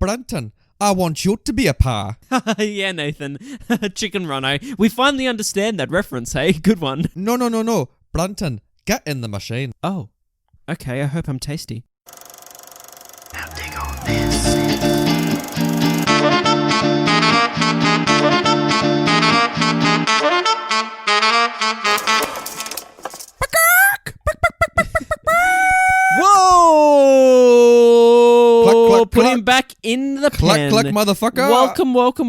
Brenton, I want you to be a pa. Yeah, Nathan. Chicken Run, eh? We finally understand that reference, hey? Good one. No. Brenton, get in the machine. Oh, okay. I hope I'm tasty. Now dig on this. Whoa! Cluck, Put cluck. him back in the pen. Cluck, motherfucker.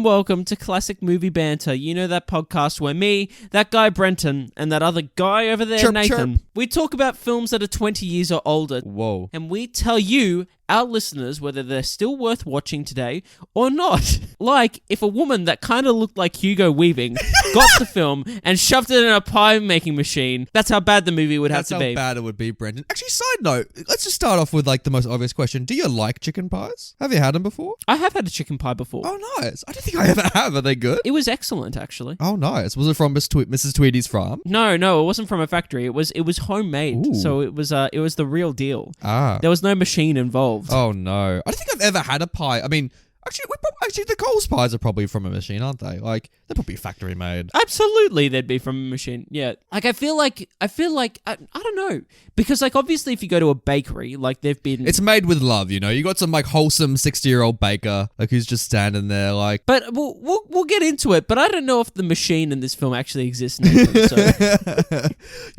Welcome to Classic Movie Banter. You know that podcast where me, that guy Brenton, and that other guy over there, Nathan, we talk about films that are 20 years or older. Whoa. And we tell you, our listeners, whether they're still worth watching today or not. Like, if a woman that kind of looked like Hugo Weaving got the film and shoved it in a pie-making machine, that's how bad the movie would have to be. That's how bad it would be, Brendan. Actually, side note, let's just start off with like the most obvious question. Do you like chicken pies? Have you had them before? I have had a chicken pie before. Oh, nice. I don't think I ever have. Are they good? It was excellent, actually. Oh, nice. Was it from Mrs. Tweedy's farm? No, it wasn't from a factory. It was homemade. Ooh. So it was the real deal. Ah. There was no machine involved. Oh, no. I don't think I've ever had a pie. I mean, actually, the Coles pies are probably from a machine, aren't they? Like, they're probably factory made. Absolutely, they'd be from a machine. Yeah, like I feel like I don't know, because like obviously if you go to a bakery, like they've been. It's made with love, you know. You got some like wholesome 60-year-old baker, like who's just standing there, like. But we'll get into it. But I don't know if the machine in this film actually exists, Nathan, so.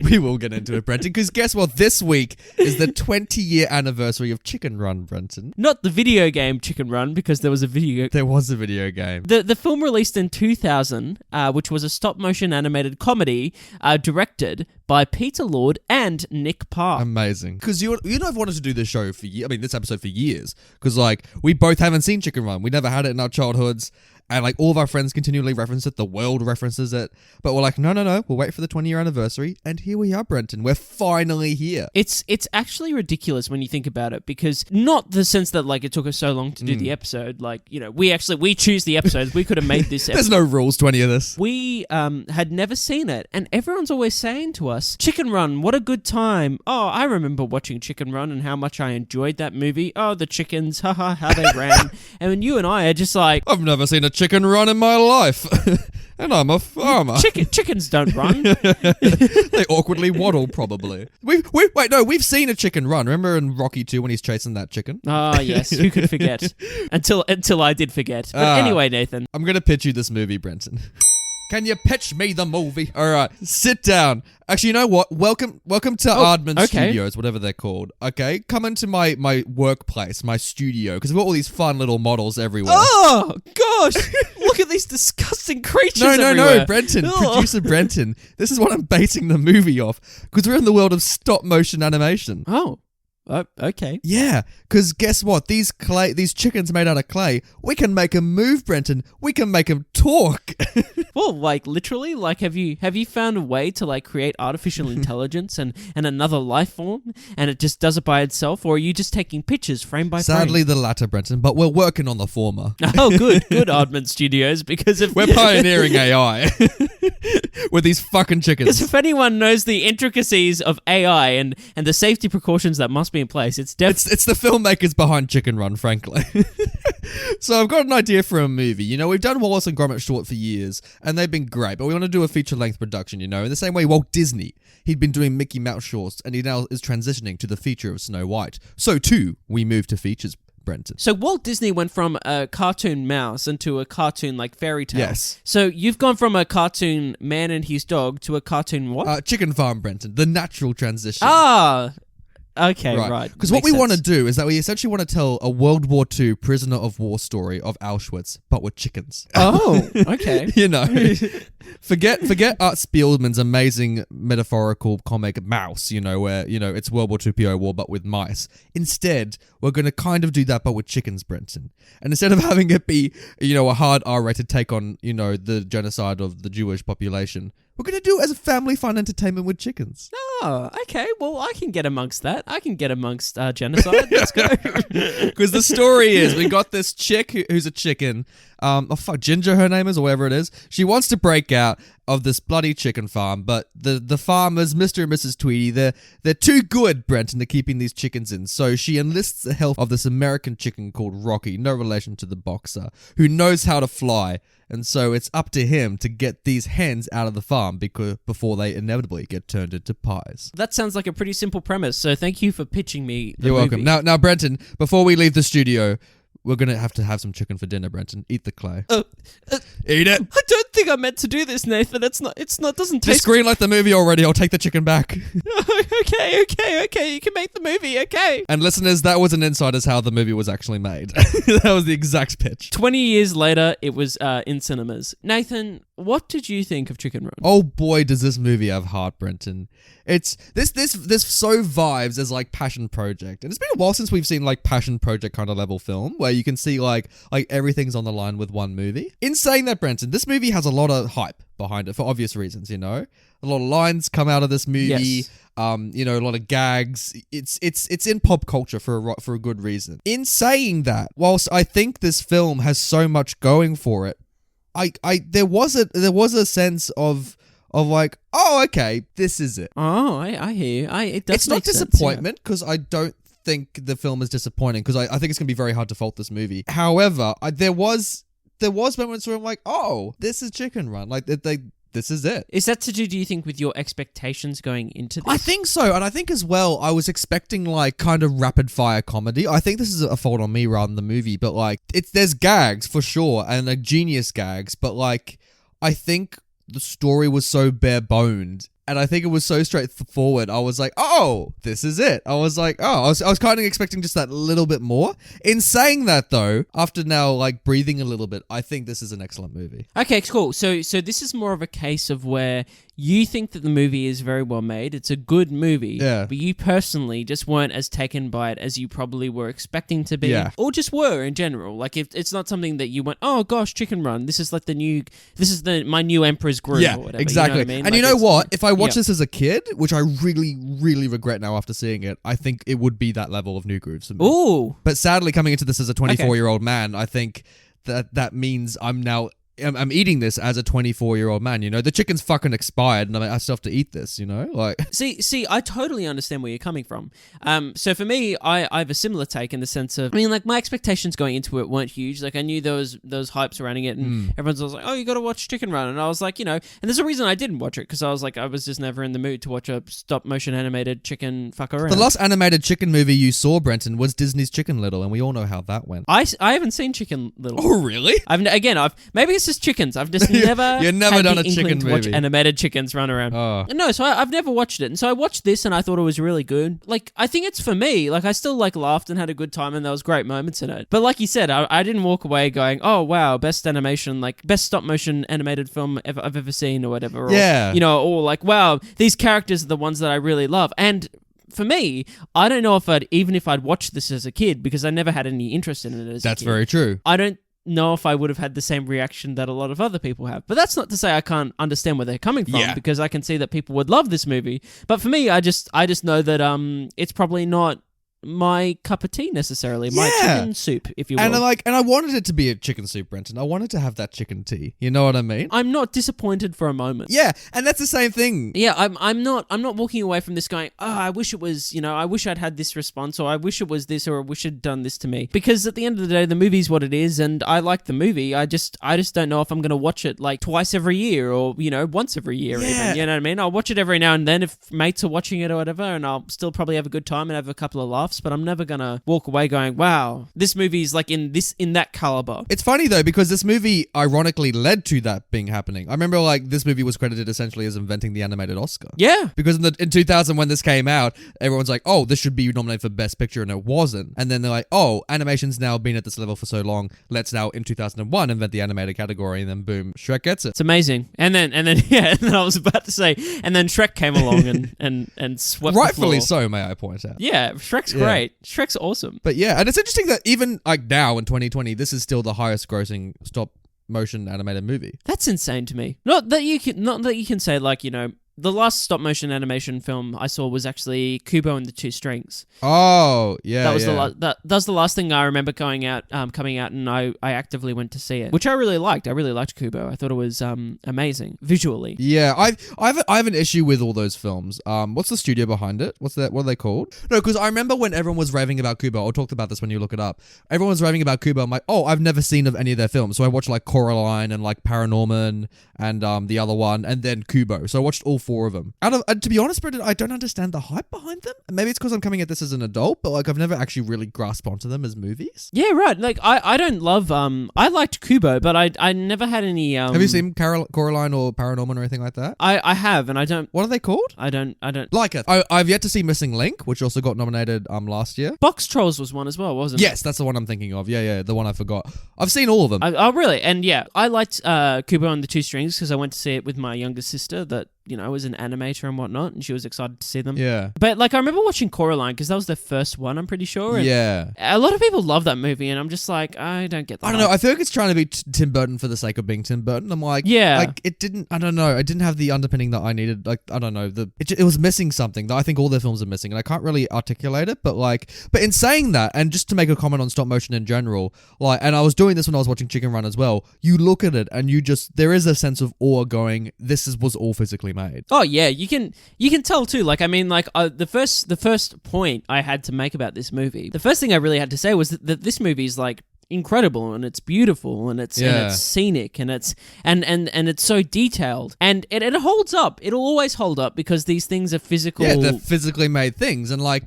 We will get into it, Brenton, because guess what? This week is the 20-year anniversary of Chicken Run, Brenton. Not the video game Chicken Run, because there was a video. There was a video game. The film released in 2000, which was a stop-motion animated comedy directed by Peter Lord and Nick Park. Amazing. Because you and I've wanted to do this show this episode for years. Because like we both haven't seen Chicken Run. We never had it in our childhoods. And like all of our friends continually reference it. The world references it. But we're like, no. We'll wait for the 20-year anniversary. And here we are, Brenton. We're finally here. It's actually ridiculous when you think about it, because not the sense that like it took us so long to do the episode. Like, you know, we choose the episodes. We could have made this episode. There's no rules to any of this. We had never seen it, and everyone's always saying to us, Chicken Run, what a good time. Oh, I remember watching Chicken Run and how much I enjoyed that movie. Oh, the chickens, haha, how they ran. And when you and I are just like, I've never seen a chicken run in my life. And I'm a farmer. Chickens don't run. They awkwardly waddle, probably. We've seen a chicken run. Remember in Rocky 2 when he's chasing that chicken? Ah, yes. Who could forget? Until I did forget. But anyway, Nathan. I'm going to pitch you this movie, Brenton. Can you pitch me the movie? All right, sit down. Actually, you know what? Welcome to Aardman Studios, whatever they're called. Okay, come into my workplace, my studio, because we've got all these fun little models everywhere. Oh gosh! Look at these disgusting creatures. No, Brenton, producer Brenton. This is what I'm basing the movie off, because we're in the world of stop motion animation. Oh. Okay. Yeah, because guess what? These chickens made out of clay, we can make them move, Brenton. We can make them talk. Well, like literally, like have you found a way to like create artificial intelligence and another life form, and it just does it by itself, or are you just taking pictures frame by frame? Sadly, the latter, Brenton, but we're working on the former. Oh, good, Aardman Studios, because if we're pioneering AI with these fucking chickens. Because if anyone knows the intricacies of AI and the safety precautions that must be in place, it's the filmmakers behind Chicken Run, frankly. So I've got an idea for a movie. You know, we've done Wallace and Gromit short for years, and they've been great, but we want to do a feature-length production, you know, in the same way Walt Disney, he'd been doing Mickey Mouse shorts, and he now is transitioning to the feature of Snow White. So too, we move to features, Brenton. So Walt Disney went from a cartoon mouse into a cartoon like fairy tale. Yes. So you've gone from a cartoon man and his dog to a cartoon what? Chicken Farm, Brenton. The natural transition. Ah! Okay, right. Because what we want to do is that we essentially want to tell a World War II prisoner of war story of Auschwitz, but with chickens. Oh, okay. You know, forget Art Spielman's amazing metaphorical comic Mouse, you know, where, you know, it's World War II PO war, but with mice. Instead, we're going to kind of do that, but with chickens, Brenton. And instead of having it be, you know, a hard R-rated take on, you know, the genocide of the Jewish population, we're going to do it as a family fun entertainment with chickens. Oh, okay. Well, I can get amongst that. I can get amongst genocide. Let's go. Because the story is, we got this chick who's a chicken. Ginger her name is, or whatever it is. She wants to break out of this bloody chicken farm, but the farmers, Mr. and Mrs. Tweedy, they're too good, Brenton, to keeping these chickens in. So she enlists the help of this American chicken called Rocky, no relation to the boxer, who knows how to fly. And so it's up to him to get these hens out of the farm before they inevitably get turned into pies. That sounds like a pretty simple premise, so thank you for pitching me the You're movie. welcome. Now, Brenton, before we leave the studio, we're going to have some chicken for dinner, Brenton. Eat the clay. Eat it. I don't think I meant to do this, Nathan. It's not, doesn't Just taste... greenlight the movie already. I'll take the chicken back. Okay, you can make the movie, okay. And listeners, that was an insight as how the movie was actually made. That was the exact pitch. 20 years later, it was in cinemas. Nathan, what did you think of Chicken Run? Oh boy, does this movie have heart, Brenton. It's this so vibes as like passion project. And it's been a while since we've seen like passion project kind of level film where you can see like everything's on the line with one movie. In saying that, Brenton, this movie has a lot of hype behind it for obvious reasons, you know. A lot of lines come out of this movie. Yes. You know, a lot of gags. It's in pop culture for a good reason. In saying that, whilst I think this film has so much going for it, there was a sense of like, oh, okay, this is it. Oh, I hear you. It does It's not make sense, disappointment because I don't think the film is disappointing because I think it's gonna be very hard to fault this movie. However, there was moments where I'm like, oh, this is Chicken Run. Like this is it. Is that to do you think, with your expectations going into this? I think so, and I think as well, I was expecting like kind of rapid fire comedy. I think this is a fault on me rather than the movie, but like there's gags for sure and like genius gags, but like I think the story was so bare boned. And I think it was so straightforward. I was like, oh, this is it. I was like, oh, I was kind of expecting just that little bit more. In saying that, though, after now like breathing a little bit, I think this is an excellent movie. Okay, cool. So this is more of a case of where you think that the movie is very well made. It's a good movie. Yeah. But you personally just weren't as taken by it as you probably were expecting to be. Yeah. Or just were in general. Like, if it's not something that you went, oh gosh, Chicken Run. This is like my new Emperor's Groove Yeah, or whatever. exactly. You know what I mean? And Like, you know what? If I watched yeah. this as a kid, which I really, really regret now after seeing it, I think it would be that level of New Grooves for me. Ooh. But sadly, coming into this as a 24-year-old man, I think that means I'm eating this as a 24-year-old man, you know? The chicken's fucking expired and I still have to eat this, you know? Like See, I totally understand where you're coming from. So for me, I have a similar take in the sense of, I mean, like my expectations going into it weren't huge. Like I knew those hypes surrounding it and everyone's always like, oh, you got to watch Chicken Run. And I was like, you know, and there's a reason I didn't watch it because I was like, I was just never in the mood to watch a stop motion animated chicken fuck around. the last animated chicken movie you saw, Brenton, was Disney's Chicken Little, and we all know how that went. I haven't seen Chicken Little. Oh, really? Maybe it's just chickens. I've just never You've never had done the a inkling chicken to watch movie. animated chickens run around. Oh. No, so I've never watched it. And so I watched this and I thought it was really good. Like, I think it's for me. Like, I still like laughed and had a good time and there was great moments in it. But like you said, I didn't walk away going, oh, wow, best animation, like best stop motion animated film I've ever seen or whatever. Or, Yeah. you know, or like, wow, these characters are the ones that I really love. And for me, I don't know if I'd watched this as a kid because I never had any interest in it as a kid. That's very true. I don't know if I would have had the same reaction that a lot of other people have. But that's not to say I can't understand where they're coming from because I can see that people would love this movie. But for me, I just know that it's probably not my cup of tea necessarily. My chicken soup, if you will. And I wanted it to be a chicken soup, Brenton. I wanted to have that chicken tea. You know what I mean? I'm not disappointed for a moment. Yeah, and that's the same thing. Yeah, I'm not walking away from this going, oh, I wish it was, you know, I wish I'd had this response, or I wish it was this, or I wish it'd done this to me. Because at the end of the day, the movie's what it is, and I like the movie. I just don't know if I'm gonna watch it like twice every year, or, you know, once every year even. You know what I mean? I'll watch it every now and then if mates are watching it or whatever, and I'll still probably have a good time and have a couple of laughs, but I'm never gonna walk away going, wow, this movie's like in that caliber. It's funny though, because this movie ironically led to that being happening. I remember like this movie was credited essentially as inventing the animated Oscar. Yeah. Because in 2000 when this came out, everyone's like, oh, this should be nominated for Best Picture, and it wasn't. And then they're like, oh, animation's now been at this level for so long, let's now in 2001 invent the animated category, and then boom, Shrek gets it. It's amazing. And then yeah, and then I was about to say, and then Shrek came along and swept Rightfully the floor. so, may I point out. Yeah, Shrek's great. Shrek's awesome. But yeah, and it's interesting that even like now in 2020, this is still the highest grossing stop motion animated movie. That's insane to me. Not that you can say like, you know, the last stop motion animation film I saw was actually Kubo and the Two Strings. Oh, yeah. That was yeah. that was the last thing I remember coming out, and I actively went to see it, which I really liked. I really liked Kubo. I thought it was amazing visually. Yeah, I have an issue with all those films. What's the studio behind it? What are they called? No, because I remember when everyone was raving about Kubo. I talked about this when you look it up. Everyone was raving about Kubo. I'm like, oh, I've never seen of any of their films. So I watched like Coraline and like Paranorman and the other one, and then Kubo. So I watched all 4 of them. To be honest, Brendan, I don't understand the hype behind them. Maybe it's because I'm coming at this as an adult, but like I've never actually really grasped onto them as movies. Yeah, right. Like I don't love I liked Kubo, but I never had any. Have you seen Coraline or Paranorman or anything like that? I have, and I don't. What are they called? I don't. Laika. I've yet to see Missing Link, which also got nominated last year. Box Trolls was one as well, wasn't it? Yes, that's the one I'm thinking of. Yeah, the one I forgot. I've seen all of them. Oh, really? And yeah, I liked Kubo and the Two Strings because I went to see it with my younger sister that, you know, was an animator and whatnot, and she was excited to see them. Yeah. But like I remember watching Coraline because that was the first one, I'm pretty sure. And yeah. a lot of people love that movie, and I'm just like, I don't get that. I don't know. I feel like it's trying to be Tim Burton for the sake of being Tim Burton. I'm like, yeah. Like it didn't. I don't know. It didn't have the underpinning that I needed. Like I don't know. It was missing something that I think all their films are missing, and I can't really articulate it. But in saying that, and just to make a comment on stop motion in general, like, and I was doing this when I was watching Chicken Run as well. You look at it, and there is a sense of awe going. Was all physically made. Oh yeah, you can tell too. Like I mean, like the first point I had to make about this movie, the first thing I really had to say was that this movie is like incredible, and it's beautiful, and it's scenic, and it's and it's so detailed, and it holds up. It'll always hold up because these things are physical. Yeah, they're physically made things, and like.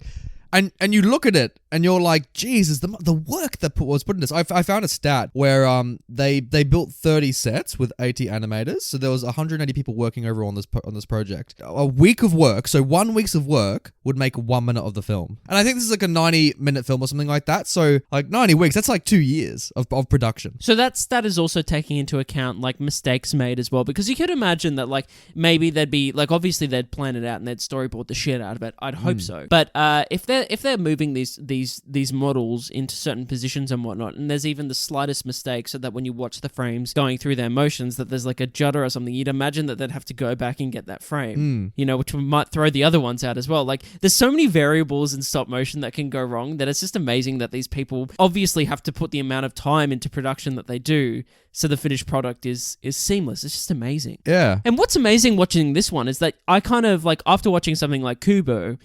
And you look at it and you're like, Jesus, the work that was put in this. I found a stat where they built 30 sets with 80 animators, so there was 180 people working over on this project. A week of work, so 1 week's of work would make 1 minute of the film. And I think this is like a 90-minute film or something like that. So like 90 weeks, that's like 2 years of production. So that is also taking into account like mistakes made as well, because you could imagine that like maybe they'd be like, obviously they'd plan it out and they'd storyboard the shit out of it. I'd hope so. But if they're moving these models into certain positions and whatnot, and there's even the slightest mistake, so that when you watch the frames going through their motions, that there's like a judder or something, you'd imagine that they'd have to go back and get that frame, you know, which might throw the other ones out as well. Like there's so many variables in stop motion that can go wrong that it's just amazing that these people obviously have to put the amount of time into production that they do, so the finished product is seamless. It's just amazing. Yeah. And what's amazing watching this one is that I kind of like, after watching something like Kubo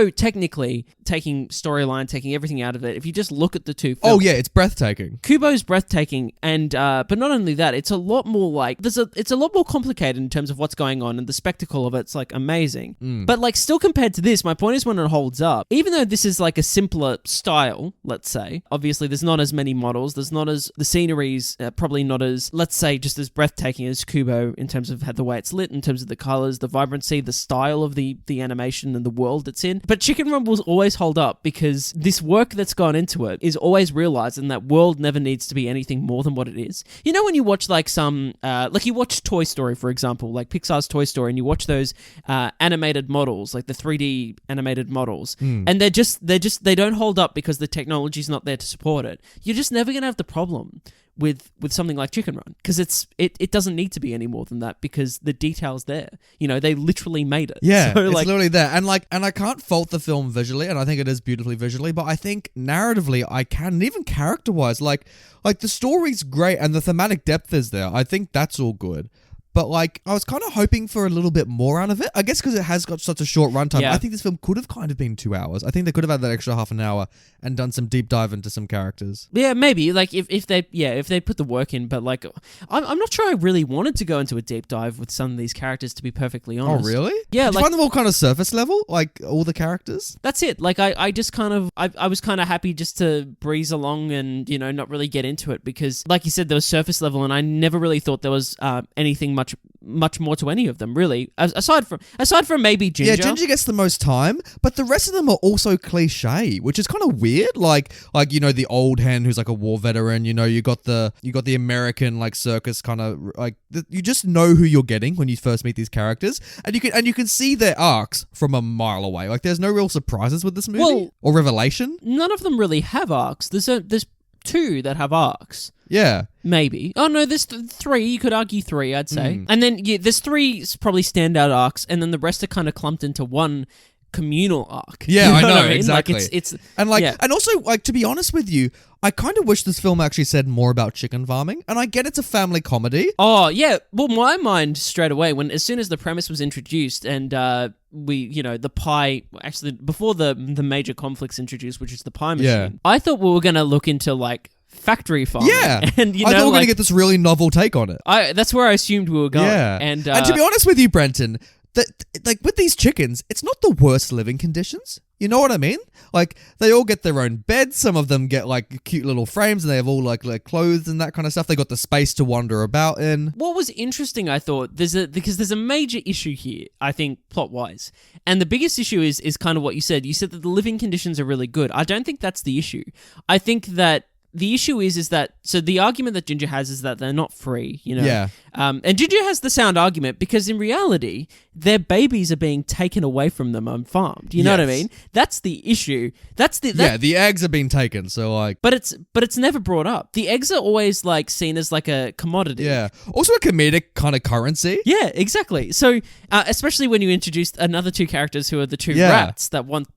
technically taking storyline, taking everything out of it, if you just look at the two films, oh yeah, it's breathtaking. Kubo's breathtaking, and but not only that, it's a lot more like it's a lot more complicated in terms of what's going on, and the spectacle of it's like amazing. But like still compared to this, my point is when it holds up, even though this is like a simpler style, let's say, obviously there's not as many models, there's not as the scenery's probably not as, let's say, just as breathtaking as Kubo in terms of the way it's lit, in terms of the colors, the vibrancy, the style of the animation and the world it's in. But Chicken Run will always hold up because this work that's gone into it is always realized, and that world never needs to be anything more than what it is. You know, when you watch like some, like you watch Toy Story, for example, like Pixar's Toy Story, and you watch those animated models, like the 3D animated models, and they don't hold up because the technology's not there to support it. You're just never going to have the problem with something like Chicken Run, because it doesn't need to be any more than that, because the detail's there. You know, they literally made it. Yeah, so, it's like, literally there. And I can't fault the film visually, and I think it is beautifully visually, but I think narratively I can, and even character-wise, like the story's great and the thematic depth is there. I think that's all good. But like, I was kind of hoping for a little bit more out of it. I guess because it has got such a short runtime. Yeah. I think this film could have kind of been 2 hours. I think they could have had that extra half an hour and done some deep dive into some characters. Yeah, maybe. Like if they put the work in, but like I'm not sure I really wanted to go into a deep dive with some of these characters, to be perfectly honest. Oh really? Yeah. Did like, you find them all kind of surface level, like all the characters? That's it. Like I just kind of I was kind of happy just to breeze along and, you know, not really get into it, because like you said, there was surface level, and I never really thought there was anything much more to any of them, really, aside from maybe Ginger. Yeah, Ginger gets the most time, but the rest of them are also cliche, which is kind of weird. Like you know, the old hen who's like a war veteran. You know, you got the American like circus kind of like you just know who you're getting when you first meet these characters, and you can see their arcs from a mile away. Like there's no real surprises with this movie or revelation. None of them really have arcs. There's two that have arcs. Yeah. Maybe. Oh, no, there's three. You could argue three, I'd say. Mm. And then, there's three probably standout arcs, and then the rest are kind of clumped into one communal arc. Yeah, You I know, what mean? exactly. Like, it's And like, yeah. and also, like, to be honest with you, I kind of wish this film actually said more about chicken farming. And I get it's a family comedy. Oh, yeah. Well, my mind straight away, as soon as the premise was introduced and the pie, actually, before the major conflict's introduced, which is the pie machine, Yeah. I thought we were going to look into, like, factory farming. Yeah. And, I thought we were going to get this really novel take on it. that's where I assumed we were going. Yeah. And to be honest with you, Brenton, that like with these chickens, it's not the worst living conditions. You know what I mean? Like, they all get their own beds. Some of them get like cute little frames, and they have all like clothes and that kind of stuff. They got the space to wander about in. What was interesting, I thought, because there's a major issue here, I think, plot-wise. And the biggest issue is kind of what you said. You said that the living conditions are really good. I don't think that's the issue. I think that the issue is that, so the argument that Ginger has is that they're not free, you know? Yeah. And Ginger has the sound argument because in reality, their babies are being taken away from them and farmed. You know what I Yes. mean? That's the issue. The eggs are being taken, so like... But it's never brought up. The eggs are always like seen as like a commodity. Yeah. Also a comedic kind of currency. Yeah, exactly. So, especially when you introduce another two characters who are the two Yeah. rats that want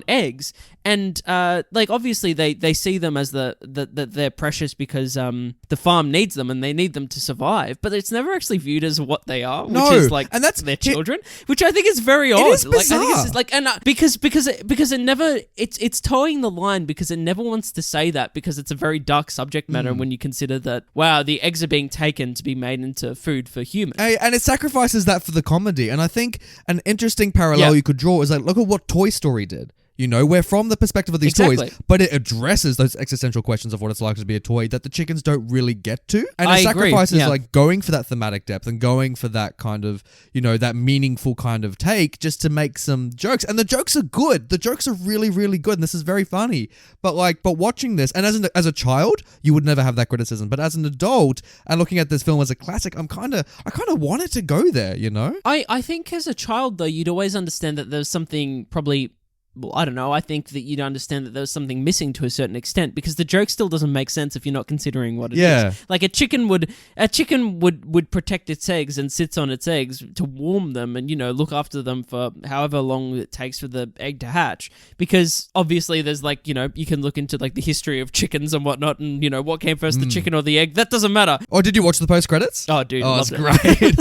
eggs, and like obviously they see them as they're precious because the farm needs them and they need them to survive. But it's never actually viewed as what they are, which is like and that's their children, which I think is very odd. is Like I think bizarre. it's just like, and because it never it's towing the line because it never wants to say that because it's a very dark subject matter when you consider that the eggs are being taken to be made into food for humans. And it sacrifices that for the comedy. And I think an interesting parallel Yeah. you could draw is like, look at what Toy Story did. You know, we're from the perspective of these Exactly. toys, but it addresses those existential questions of what it's like to be a toy that the chickens don't really get to. And I it agree, sacrifices yeah. like going for that thematic depth and going for that kind of, you know, that meaningful kind of take just to make some jokes. And the jokes are good. The jokes are really, really good. And this is very funny. But watching this, and as a child, you would never have that criticism. But as an adult and looking at this film as a classic, I kind of want it to go there, you know? I think as a child though, you'd always understand that there's something probably. Well, I don't know. I think that you'd understand that there was something missing to a certain extent because the joke still doesn't make sense if you're not considering what it is. Like a chicken would protect its eggs and sits on its eggs to warm them and, you know, look after them for however long it takes for the egg to hatch. Because obviously there's like, you know, you can look into like the history of chickens and whatnot and, you know, what came first, the chicken or the egg. That doesn't matter. Oh, did you watch the post credits? Oh, dude, it's loved it.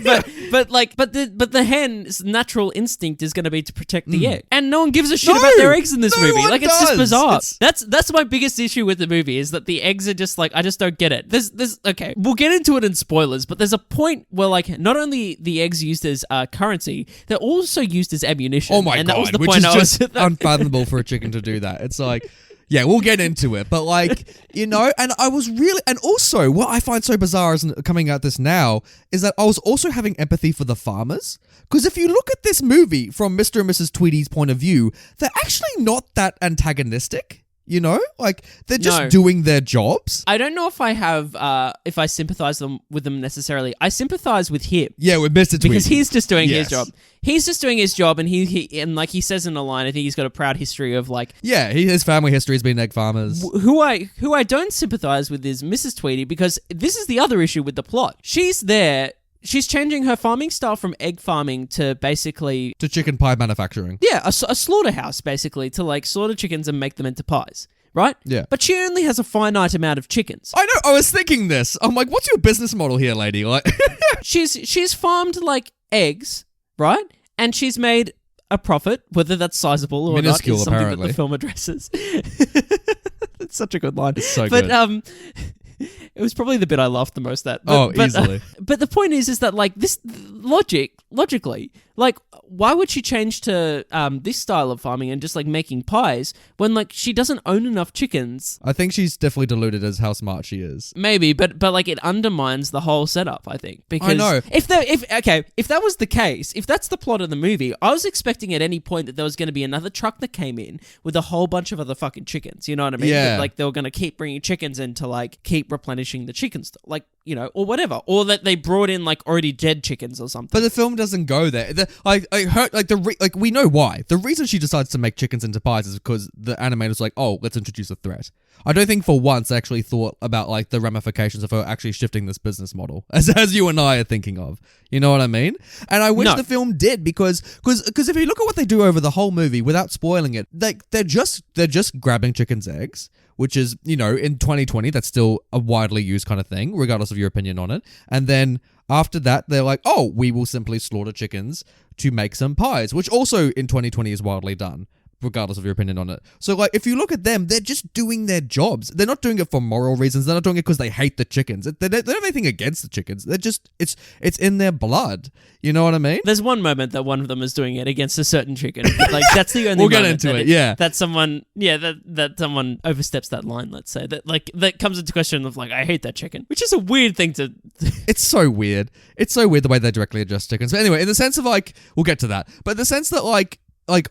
great. but the hen's natural instinct is going to be to protect the egg, and no one gives a shit No! about their eggs in this No movie. one Like it's just does. bizarre. It's- That's my biggest issue with the movie is that the eggs are just like I just don't get it. There's okay, we'll get into it in spoilers, but there's a point where like not only the eggs used as currency, they're also used as ammunition. Oh my and god, that was the which point is I was just unfathomable for a chicken to do that. It's like, yeah, we'll get into it, but like, you know, and I was really, and also what I find so bizarre is coming at this now is that I was also having empathy for the farmers. Because if you look at this movie from Mr. and Mrs. Tweedy's point of view, they're actually not that antagonistic. You know, like they're just No. doing their jobs. I don't know if I have if I sympathize with them necessarily. I sympathize with him. Yeah, with Mr. Tweedy. Because he's just doing Yes. his job. He's just doing his job, and he and like he says in a line, I think he's got a proud history of like Yeah, his family history has been egg farmers. who I don't sympathize with is Mrs. Tweedy because this is the other issue with the plot. She's there. She's changing her farming style from egg farming to basically To chicken pie manufacturing. a slaughterhouse basically to like slaughter chickens and make them into pies. Right? Yeah. But she only has a finite amount of chickens. I know, I was thinking this. I'm like, what's your business model here, lady? Like, She's farmed like eggs, right? And she's made a profit, whether that's sizable or Minuscule, not, is something that apparently. the film addresses. It's such a good line. It's so but, good. It was probably the bit I laughed the most at. Easily. But the point is that like this logically, like why would she change to this style of farming and just like making pies when like she doesn't own enough chickens? I think she's definitely deluded as how smart she is. Maybe, but like it undermines the whole setup. I think because I know. if that was the case, if that's the plot of the movie, I was expecting at any point that there was going to be another truck that came in with a whole bunch of other fucking chickens. You know what I mean? Yeah. That, like they were going to keep bringing chickens in to like keep replenishing the chickens, like you know, or whatever, or that they brought in like already dead chickens or something. But the film doesn't go there. I heard like we know why. The reason she decides to make chickens into pies is because the animator's like, oh, let's introduce a threat. I don't think for once they actually thought about like the ramifications of her actually shifting this business model, as you and I are thinking of. You know what I mean? And I wish the film did because if you look at what they do over the whole movie without spoiling it, they're just grabbing chickens' eggs, which is, you know, in 2020 that's still a widely used kind of thing, regardless of your opinion on it. And then after that, they're like, oh, we will simply slaughter chickens to make some pies, which also in 2020 is widely done, regardless of your opinion on it. So, like, if you look at them, they're just doing their jobs. They're not doing it for moral reasons. They're not doing it because they hate the chickens. They don't have anything against the chickens. They're just, it's in their blood. You know what I mean? There's one moment that one of them is doing it against a certain chicken. But, like, that's the only we'll get moment into it, yeah. That someone, that someone oversteps that line, let's say. That comes into question of, like, I hate that chicken. Which is a weird thing to... It's so weird. It's so weird the way they directly adjust chickens. But anyway, in the sense of, like, we'll get to that. But in the sense that, like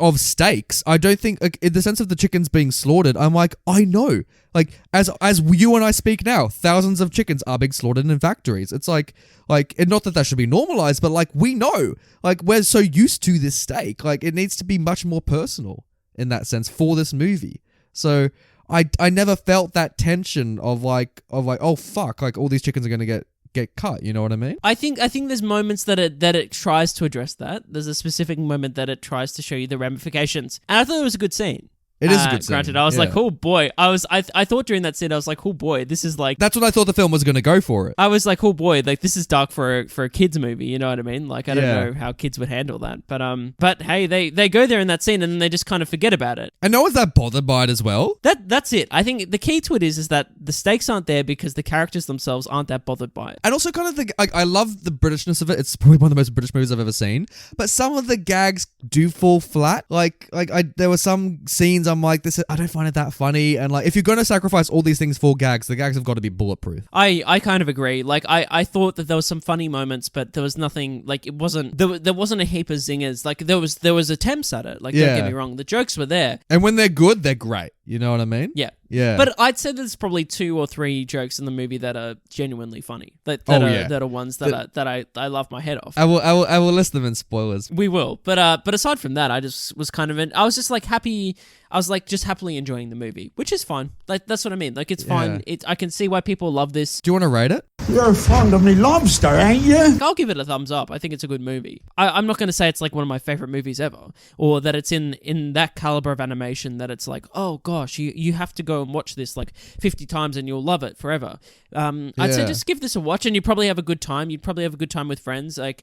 of steaks, I don't think, like, in the sense of the chickens being slaughtered, I'm like, I know. Like, as you and I speak now, thousands of chickens are being slaughtered in factories. It's like, and not that that should be normalized, but, like, we know. Like, we're so used to this steak. Like, it needs to be much more personal in that sense for this movie. So, I never felt that tension of like, oh, fuck, like, all these chickens are going to get cut, you know what I mean? I think there's moments that it tries to address that. There's a specific moment that it tries to show you the ramifications. And I thought it was a good scene. It is a good scene. Granted, I was like, oh boy. I thought during that scene, I was like, oh boy, this is like... That's what I thought the film was going to go for it. I was like, oh boy, like, this is dark for a kid's movie, you know what I mean? Like, I don't know how kids would handle that. But hey, they go there in that scene and then they just kind of forget about it. And no one's that bothered by it as well. That's it. I think the key to it is that the stakes aren't there because the characters themselves aren't that bothered by it. And also kind of I love the Britishness of it. It's probably one of the most British movies I've ever seen. But some of the gags do fall flat. There were some scenes I'm like, I don't find it that funny. And, like, if you're going to sacrifice all these things for gags, the gags have got to be bulletproof. I kind of agree. Like, I thought that there was some funny moments, but there was nothing, like, it wasn't, there wasn't a heap of zingers. Like, there was attempts at it. Like, don't get me wrong. The jokes were there. And when they're good, they're great. You know what I mean? Yeah. Yeah. But I'd say there's probably 2 or 3 jokes in the movie that are genuinely funny. That are ones that I laugh my head off. I will list them in spoilers. We will. But aside from that, I just was kind of I was just like happy. I was like just happily enjoying the movie, which is fine. Like, that's what I mean. Like, it's fine. I can see why people love this. Do you want to rate it? You're fond of me lobster, ain't you? I'll give it a thumbs up. I think it's a good movie. I'm not going to say it's like one of my favorite movies ever, or that it's in that caliber of animation that it's like, oh gosh, you have to go and watch this like 50 times and you'll love it forever. I'd say just give this a watch and you probably have a good time. You'd probably have a good time with friends, like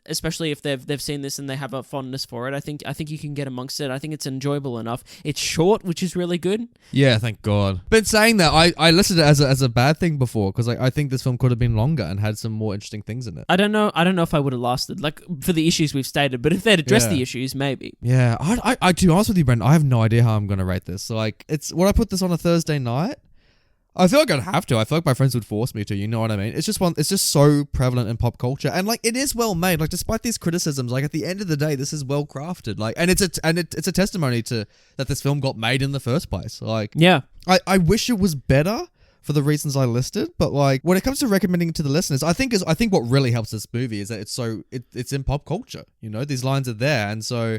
especially if they've seen this and they have a fondness for it. I think you can get amongst it. I think it's enjoyable enough. It's short, which is really good. Yeah, thank God. But saying that, I listed it as a bad thing before because I think this film could have been longer and had some more interesting things in it. I don't know if I would have lasted, like, for the issues we've stated, but if they'd addressed the issues, maybe. Yeah, I to be honest with you, Brent, I have no idea how I'm going to rate this. So, like, would I put this on a Thursday night? I feel like I'd have to. I feel like my friends would force me to. You know what I mean? It's just so prevalent in pop culture, and like it is well made. Like despite these criticisms, like at the end of the day, this is well crafted. Like, and it's a testimony to that this film got made in the first place. Like, yeah, I wish it was better for the reasons I listed, but like when it comes to recommending it to the listeners, I think what really helps this movie is that it's in pop culture. You know, these lines are there, and so.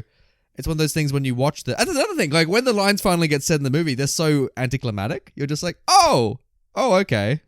It's one of those things when you watch and another thing, like when the lines finally get said in the movie, they're so anticlimactic. You're just like, oh, okay.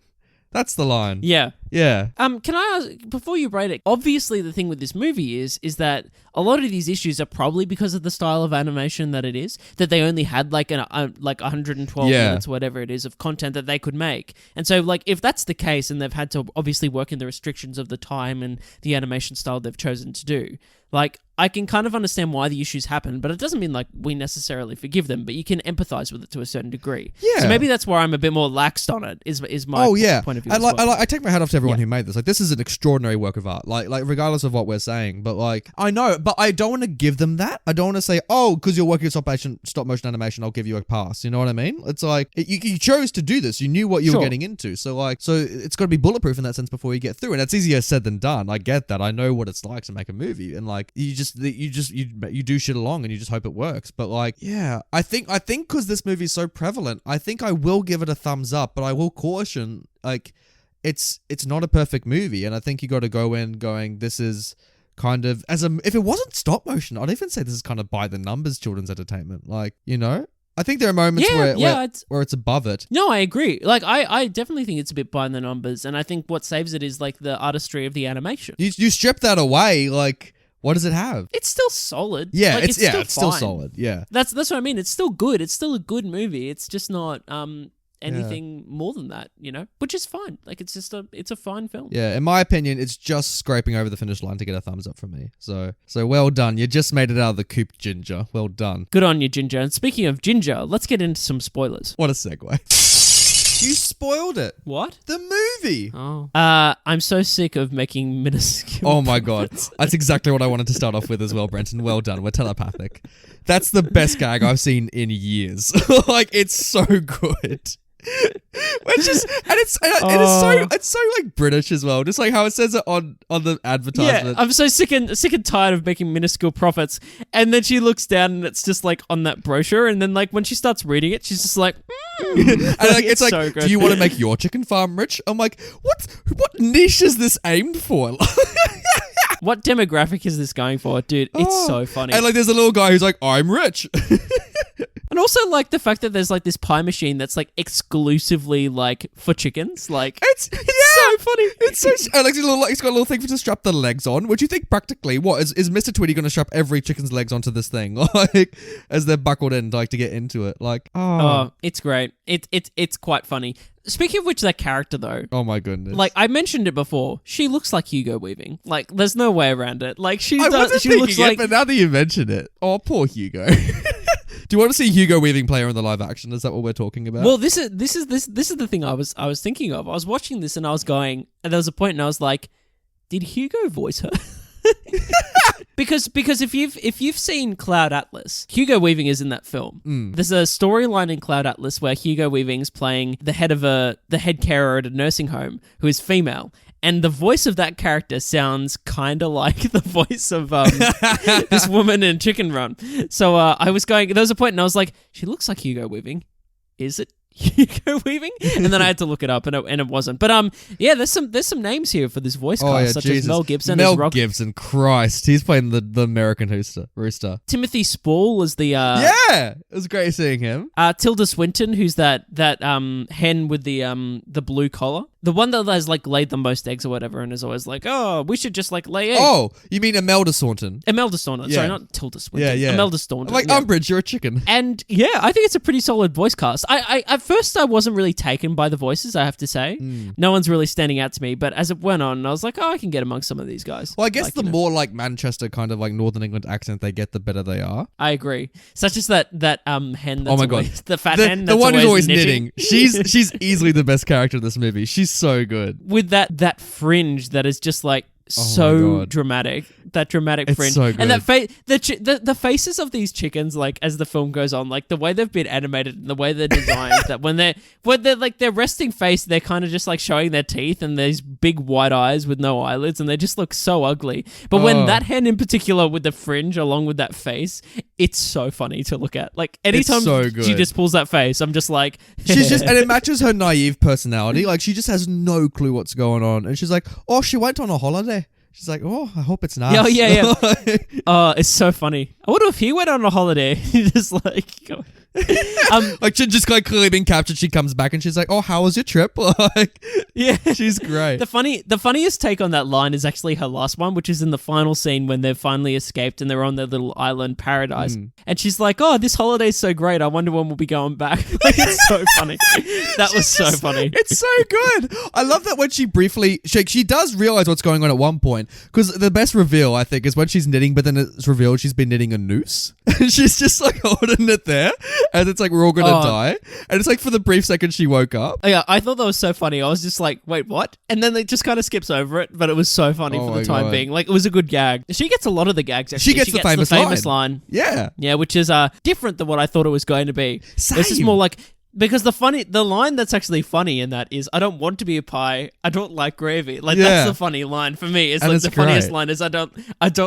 That's the line. Yeah. Yeah. Can I ask, before you rate it, obviously the thing with this movie is that a lot of these issues are probably because of the style of animation that it is, that they only had like 112 minutes or whatever it is of content that they could make. And so like if that's the case and they've had to obviously work in the restrictions of the time and the animation style they've chosen to do, like I can kind of understand why the issues happen, but it doesn't mean like we necessarily forgive them, but you can empathize with it to a certain degree. Yeah. So maybe that's where I'm a bit more laxed on it, is my point of view. I take my hat off to everyone who made this. Like, this is an extraordinary work of art. Like regardless of what we're saying, but like, I know, but I don't want to give them that. I don't want to say, oh, because you're working with stop motion animation, I'll give you a pass. You know what I mean? It's like, you chose to do this. You knew what you were getting into. So it's got to be bulletproof in that sense before you get through. And it's easier said than done. I get that. I know what it's like to make a movie. And like, you do shit along and you just hope it works. But like, yeah, I think because this movie is so prevalent, I think I will give it a thumbs up, but I will caution, like, it's not a perfect movie. And I think you got to go in going, this is kind of if it wasn't stop motion, I'd even say this is kind of by the numbers children's entertainment. Like, you know, I think there are moments where it's above it. No, I agree. Like, I definitely think it's a bit by the numbers, and I think what saves it is like the artistry of the animation. You strip that away, like, what does it have? It's still solid. Yeah, like, it's still fine. solid. Yeah, That's what I mean. It's still good. It's still a good movie. It's just not anything more than that, you know, which is fine. Like, it's a fine film. Yeah, in my opinion, it's just scraping over the finish line to get a thumbs up from me. So well done. You just made it out of the coop, Ginger. Well done. Good on you, Ginger. And speaking of Ginger, let's get into some spoilers. What a segue. You spoiled it. What? The movie. Oh. I'm so sick of making minuscule. Oh my god. That's exactly what I wanted to start off with as well, Brenton. Well done. We're telepathic. That's the best gag I've seen in years. Like, it's so good. It's so like British as well. Just like how it says it on the advertisement. Yeah, I'm so sick and tired of making minuscule profits. And then she looks down and it's just like on that brochure. And then like when she starts reading it, she's just like, and like it's like, so good. Do you want to make your chicken farm rich? I'm like, what niche is this aimed for? What demographic is this going for, dude? It's so funny. And like, there's a little guy who's like, I'm rich. And also, like, the fact that there's, like, this pie machine that's, like, exclusively, like, for chickens. Like, it's so funny. It's so... like, it's got a little thing to strap the legs on, which you think practically, what, is Mr. Tweety going to strap every chicken's legs onto this thing? Like, as they're buckled in, like, to get into it. Like, oh it's great. It's quite funny. Speaking of which, that character, though. Oh, my goodness. Like, I mentioned it before. She looks like Hugo Weaving. Like, there's no way around it. Like, she looks like... but now that you mention it... Oh, poor Hugo. Do you want to see Hugo Weaving play her in the live action? Is that what we're talking about? Well, this is the thing I was thinking of. I was watching this and I was going, and there was a point and I was like, did Hugo voice her? Because if you've seen Cloud Atlas, Hugo Weaving is in that film. There's a storyline in Cloud Atlas where Hugo Weaving's playing the head carer at a nursing home who is female. And the voice of that character sounds kind of like the voice of this woman in Chicken Run. So I was going, there was a point and I was like, she looks like Hugo Weaving. Is it Hugo Weaving? And then I had to look it up and it wasn't. But yeah, there's some names here for this voice cast, such as Mel Gibson. Gibson, Christ. He's playing the American rooster. Timothy Spall is the... yeah! It was great seeing him. Tilda Swinton, who's that hen with the blue collar. The one that has, like, laid the most eggs or whatever and is always like, oh, we should just, like, lay eggs. Oh, you mean Imelda Staunton? Imelda Staunton. Yeah. Sorry, not Tilda Swinton. Yeah. Imelda Staunton. Like, Umbridge, you're a chicken. And, yeah, I think it's a pretty solid voice cast. I at first, I wasn't really taken by the voices, I have to say. No one's really standing out to me. But as it went on, I was like, oh, I can get amongst some of these guys. Well, I guess the more, like, Manchester kind of, like, Northern England accent they get, the better they are. I agree. Such as that hen that's oh my God. the fat hen that's the one who's always knitting. She's easily the best character in this movie. She's so good. With that fringe that is just like so dramatic. That dramatic It's fringe. so good. And that the faces of these chickens, like as the film goes on, like the way they've been animated and the way they're designed, that when they're like their resting face, they're kind of just like showing their teeth and these big white eyes with no eyelids, and they just look so ugly. But when that hen in particular with the fringe along with that face, it's so funny to look at. Like anytime so good. she just pulls that face, I'm just like She's just, and it matches her naive personality. Like, she just has no clue what's going on. And she's like, oh, she went on a holiday. She's like, oh, I hope it's nice. Yeah. Oh, it's so funny. I wonder if he went on a holiday. Just like, like, she just like clearly been captured. She comes back and she's like, oh, how was your trip? Like, yeah, she's great. The funniest take on that line is actually her last one, which is in the final scene when they've finally escaped and they're on their little island paradise. And she's like, oh, this holiday's so great. I wonder when we'll be going back. Like, it's so funny. That was so funny. It's so good. I love that when she briefly, she does realize what's going on at one point, because the best reveal, I think, is when she's knitting, but then it's revealed she's been knitting a noose. And she's just like holding it there. And it's like, we're all going to die. And it's like for the brief second she woke up. Yeah, I thought that was so funny. I was just like, wait, what? And then it just kind of skips over it, but it was so funny for the time being. Like, it was a good gag. She gets a lot of the gags, actually. She gets the famous line. Yeah. Yeah, which is different than what I thought it was going to be. Same. It's just more like... Because the line that's actually funny in that is, I don't want to be a pie, I don't like gravy. Like, that's the funny line for me. It's like the funniest line is, I don't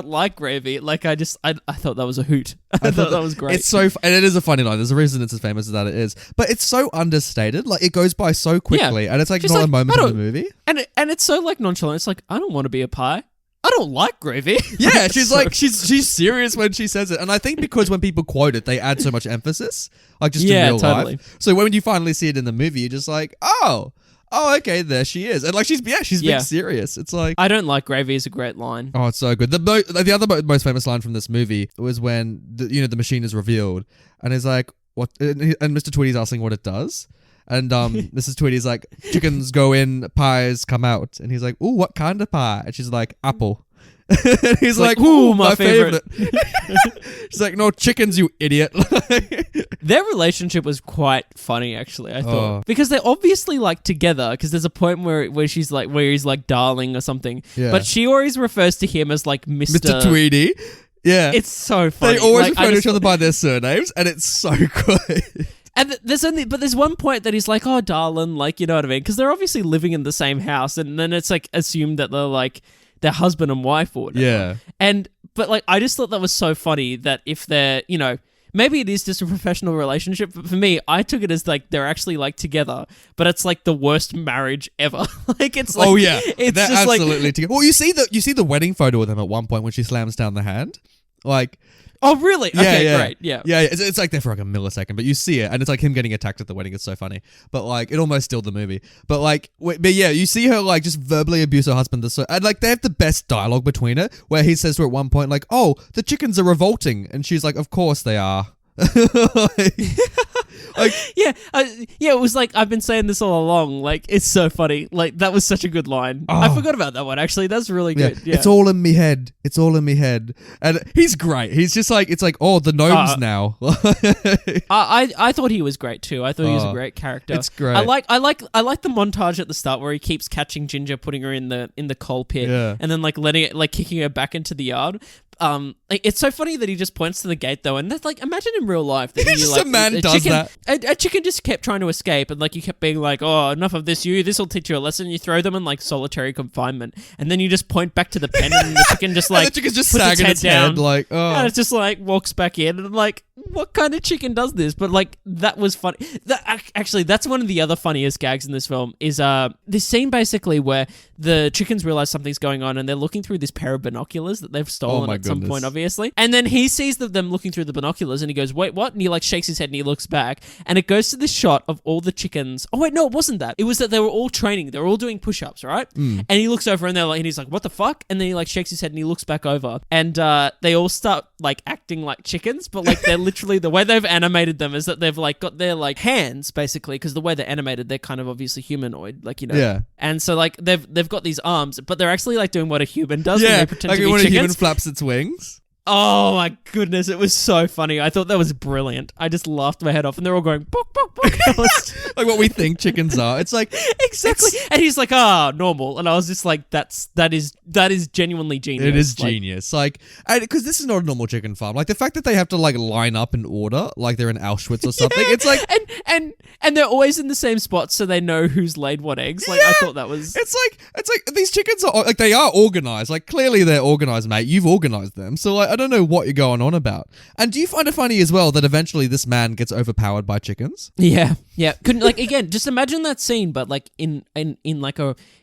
like gravy. Like, I thought that was a hoot. I thought that was great. It's so, and it is a funny line. There's a reason it's as famous as that it is. But it's so understated. Like, it goes by so quickly, and it's like just not like, a moment in the movie. And it's so like nonchalant. It's like, I don't want to be a pie. I don't like gravy. Yeah, she's like, she's serious when she says it. And I think because when people quote it, they add so much emphasis, like just in real totally. life. So when you finally see it in the movie, you're just like, oh, okay, there she is. And like, she's being serious. It's like, I don't like gravy is a great line. oh, it's so good. The other most famous line from this movie was when the machine is revealed, and it's like, what? And Mr. Tweedy's asking what it does, and Mrs. Tweedy's like, chickens go in, pies come out, and he's like, ooh, what kind of pie? And she's like, apple. And he's like, ooh, my favorite. She's like, no, chickens, you idiot. Their relationship was quite funny, actually, I thought. Because they're obviously, like, together, because there's a point where she's like, where he's like, darling or something. Yeah. But she always refers to him as, like, Mr. Tweedy. Yeah. It's so funny. They always refer to each other by their surnames, and it's so good. And there's one point that he's like, oh, darling, like, you know what I mean? Because they're obviously living in the same house, and then it's, like, assumed that they're, like, their husband and wife or whatever. Yeah. But like, I just thought that was so funny that if they're, maybe it is just a professional relationship, but for me, I took it as like they're actually like together, but it's like the worst marriage ever. Like it's like, oh yeah, it's they're just absolutely like, together. Well, you see the wedding photo of them at one point when she slams down the hand, like. Oh really? Okay, great. Yeah. It's like there for like a millisecond, but you see it, and it's like him getting attacked at the wedding. It's so funny, but like it almost stilled the movie. But like, but yeah, you see her like just verbally abuse her husband. And like they have the best dialogue between her, where he says to her at one point like, "Oh, the chickens are revolting," and she's like, "Of course they are." It was like I've been saying this all along. Like it's so funny. Like that was such a good line. I forgot about that one actually. That's really good. Yeah. It's all in me head. It's all in me head. And he's great. He's just like it's like the gnomes now. I thought he was great too. I thought he was a great character. It's great. I like the montage at the start where he keeps catching Ginger, putting her in the coal pit, and then like letting it like kicking her back into the yard. It's so funny that he just points to the gate though, and that's like imagine in real life that just like, a man does chicken, that. A chicken just kept trying to escape, and like you kept being like, "Oh, enough of this! This will teach you a lesson." You throw them in like solitary confinement, and then you just point back to the pen, and the chicken just like and the chicken's just puts sagging its head down, like and it just like walks back in, and I'm like, what kind of chicken does this? But like that was funny. Actually, that's one of the other funniest gags in this film is this scene basically where the chickens realize something's going on, and they're looking through this pair of binoculars that they've stolen at some point, obviously. And then he sees them looking through the binoculars, and he goes, "Wait, what?" And he like shakes his head, and he looks back, and it goes to this shot of all the chickens. Oh wait, no, it wasn't that. It was that they were all training. They were all doing push-ups, right? And he looks over, and and he's like, "What the fuck?" And then he like shakes his head, and he looks back over, and they all start like acting like chickens, but like they're literally the way they've animated them is that they've like got their like hands basically, because the way they're animated, they're kind of obviously humanoid, like Yeah. And so like they've got these arms, but they're actually like doing what a human does when they pretend like to be when chickens. a human flaps its wings. Oh my goodness, it was so funny. I thought that was brilliant. I just laughed my head off, and they're all going, "Bok, bok, bok." Like what we think chickens are. It's like exactly. And he's like, normal. And I was just like, that is genuinely genius. It is genius. Like, because this is not a normal chicken farm. Like the fact that they have to like line up in order, like they're in Auschwitz or something. It's like, and they're always in the same spot, so they know who's laid what eggs. Like I thought that was. It's like these chickens are like they are organized. Like clearly they're organized, mate. You've organized them. So like I don't know what you're going on about. And do you find it funny as well that eventually this man gets overpowered by chickens? Yeah. Couldn't like again. Just imagine that scene, but like in like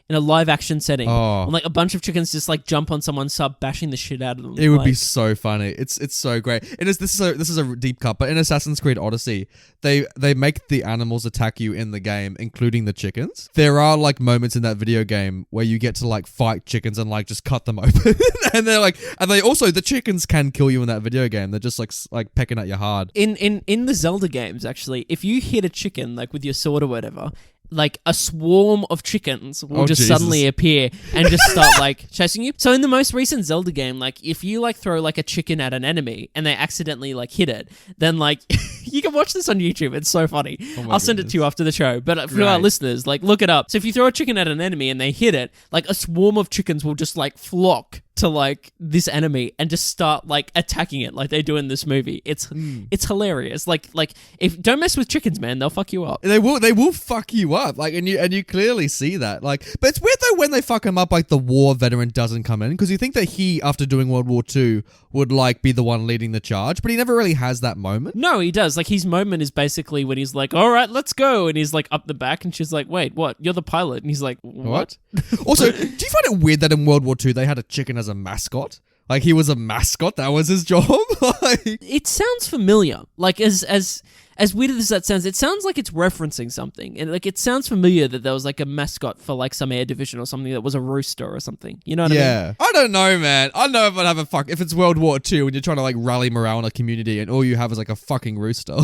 in a live action setting, and like a bunch of chickens just like jump on someone, start bashing the shit out of them. It would be so funny. It's so great. And this is a deep cut, but in Assassin's Creed Odyssey, they make the animals attack you in the game, including the chickens. There are like moments in that video game where you get to like fight chickens and like just cut them open, and they're like, and they also the chickens can kill you in that video game. They're just like pecking at you hard. In the Zelda games, actually, if you hit a chicken like with your sword or whatever, like a swarm of chickens will suddenly appear and just start like chasing you. So in the most recent Zelda game, like if you like throw like a chicken at an enemy and they accidentally like hit it, then like you can watch this on YouTube. It's so funny. I'll send it to you after the show. But for our listeners, like look it up. So if you throw a chicken at an enemy and they hit it, like a swarm of chickens will just like flock to like this enemy and just start like attacking it like they do in this movie. It's hilarious. Like if don't mess with chickens, man, they'll fuck you up. They will fuck you up. Like and you clearly see that. Like, but it's weird though when they fuck him up. Like the war veteran doesn't come in because you think that he, after doing World War II, would like be the one leading the charge, but he never really has that moment. No, he does. Like his moment is basically when he's like, "All right, let's go," and he's like up the back, and she's like, "Wait, what? You're the pilot?" And he's like, "What?" Also, do you find it weird that in World War II they had a chicken as as a mascot. Like, he was a mascot. That was his job. Like, It sounds familiar. Like, as weird as that sounds, it sounds like it's referencing something. And, like, it sounds familiar that there was, like, a mascot for, like, some air division or something that was a rooster or something. You know what I mean? yeah. I don't know, man. I don't know if I'd have if it's World War II and you're trying to, like, rally morale in a community and all you have is, like, a fucking rooster.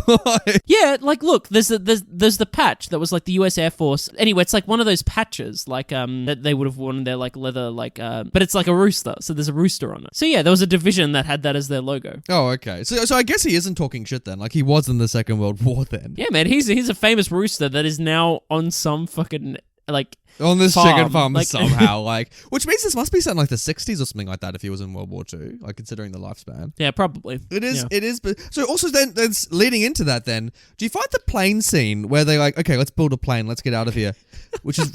Yeah, like, look, there's the patch that was, like, the US Air Force. Anyway, it's, like, one of those patches, like, that they would have worn in their, like, leather, like, but it's, like, a rooster. So there's a rooster on it. So, yeah, there was a division that had that as their logo. Oh, okay. So I guess he isn't talking shit then. Like, he was in the Second World War then. Yeah, man, he's a famous rooster that is now on some fucking, like, On this farm. chicken farm Like- somehow, like, which means this must be something like the 60s or something like that if he was in World War II, like, considering the lifespan. Yeah, probably. It is, Yeah. it is. But so also then, leading into that then, do you find the plane scene where they like, okay, let's build a plane, let's get out of here, which is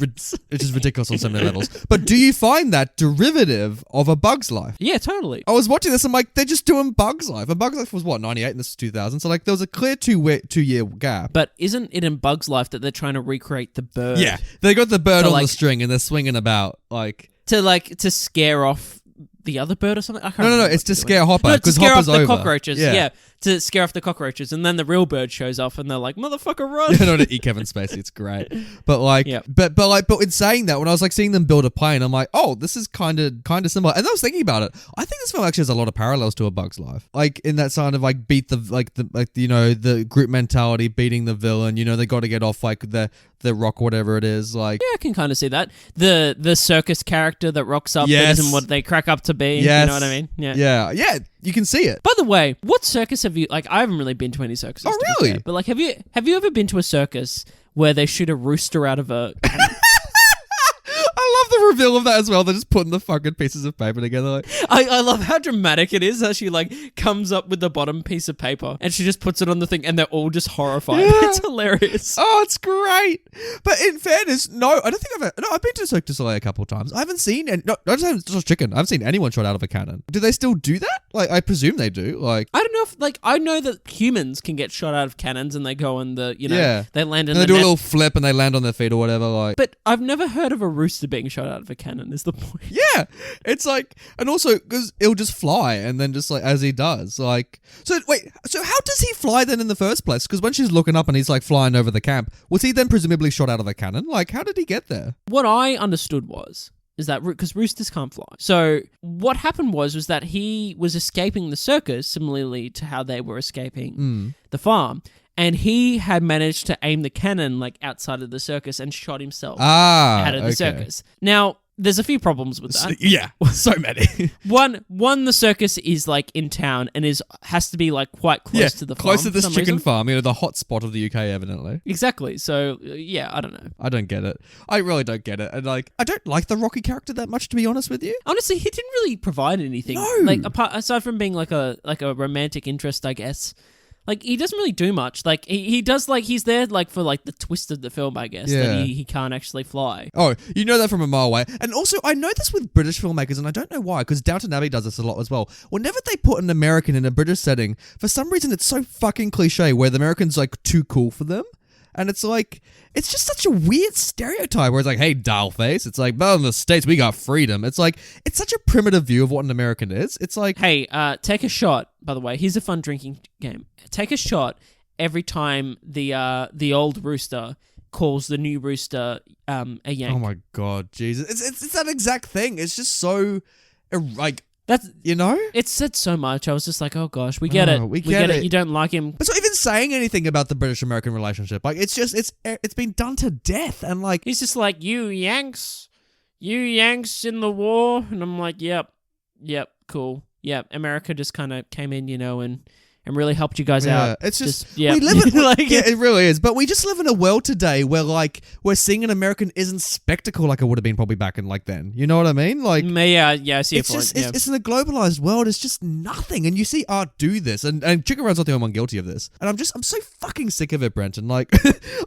ridiculous on so many levels. But do you find that derivative of A Bug's Life? Yeah, totally. I was watching this, I'm like, they're just doing Bug's Life. And Bug's Life was what, 98 and this was 2000. So like there was a clear 2-year gap. But isn't it in Bug's Life that they're trying to recreate the bird? Yeah, they got the bird So, on the like- string and they're swinging about like. To scare off the other bird or something? I can't No, remember it's what to they're scare doing. Hopper No, to because scare off Hopper's the over. cockroaches. Yeah, to scare off the cockroaches. And then the real bird shows up and they're like, motherfucker, run. Yeah, no, to eat Kevin Spacey, it's great. But like, Yep. but in saying that, when I was like seeing them build a plane, I'm like, oh, this is kind of similar. And I was thinking about it. I think this film actually has a lot of parallels to A Bug's Life, like in that kind of like beat the group mentality, beating the villain. You know, they got to get off like the rock, whatever it is. Like, Yeah, I can kind of see that. The circus character that rocks up Yes. that isn't what they crack up to be. yes, You know what I mean? yeah, you can see it. By the way, what circus have you, like, I haven't really been to any circuses. Oh, to be really? fair, but like, have you ever been to a circus where they shoot a rooster out of a I love the reveal of that as well. They're just putting the fucking pieces of paper together. Like, I love how dramatic it is. How she like comes up with the bottom piece of paper and she just puts it on the thing, and they're all just horrified. Yeah. It's hilarious. oh, it's great. But in fairness, no, I don't think I've been to Cirque du Soleil a couple of times. I haven't seen, just chicken. I haven't seen anyone shot out of a cannon. Do they still do that? Like, I presume they do. Like, I don't know if like I know that humans can get shot out of cannons and they go in the Yeah. they land in and they the do a net. little flip and they land on their feet or whatever. Like, But I've never heard of a rooster being shot out of a cannon. Is the point? yeah, it's like, and also because it'll just fly and then just like as he does, like, so wait, so how does he fly then in the first place? Because when she's looking up and he's like flying over the camp, was he then presumably shot out of a cannon? Like, how did he get there? What I understood is that because roosters can't fly. So what happened was that he was escaping the circus, similarly to how they were escaping the farm, and he had managed to aim the cannon like outside of the circus and shot himself out of the circus. Now, there's a few problems with that. Yeah, so many. One, the circus is like in town and has to be like quite close to the farm. close to for this some chicken reason. farm, you know, the hot spot of the UK, evidently. Exactly. So yeah, I don't know. I don't get it. I really don't get it. And like, I don't like the Rocky character that much, to be honest with you. Honestly, he didn't really provide anything. No. Like aside from being like a romantic interest, I guess. Like, he doesn't really do much. Like, he does, like, he's there, like, for, like, the twist of the film, I guess, Yeah. that he can't actually fly. Oh, you know that from a mile away. And also, I know this with British filmmakers, and I don't know why, because Downton Abbey does this a lot as well. Whenever they put an American in a British setting, for some reason it's so fucking cliche where the American's, like, too cool for them. And it's like, it's just such a weird stereotype where it's like, hey, doll face. It's like, well, in the States, we got freedom. It's like, it's such a primitive view of what an American is. It's like, Hey, take a shot, by the way. Here's a fun drinking game. Take a shot every time the old rooster calls the new rooster a yank. oh my God, Jesus. It's that exact thing. It's just so, like, That's you know? It said so much. I was just like, oh gosh, we get it. We get it. You don't like him. It's not even saying anything about the British-American relationship. Like, it's just, it's been done to death. And like, He's just like, you Yanks in the war. And I'm like, yep, cool. Yep, America just kind of came in, and really helped you guys out. It's just yeah. we live in Like- yeah, it really is. But we just live in a world today where like we're seeing an American isn't spectacle like it would have been probably back in like then. You know what I mean? Like Yeah, I see your it's point. just Yeah. it's in a globalized world. It's just nothing, and you see art do this, and Chicken Run's not the only one guilty of this. And I'm so fucking sick of it, Brenton. Like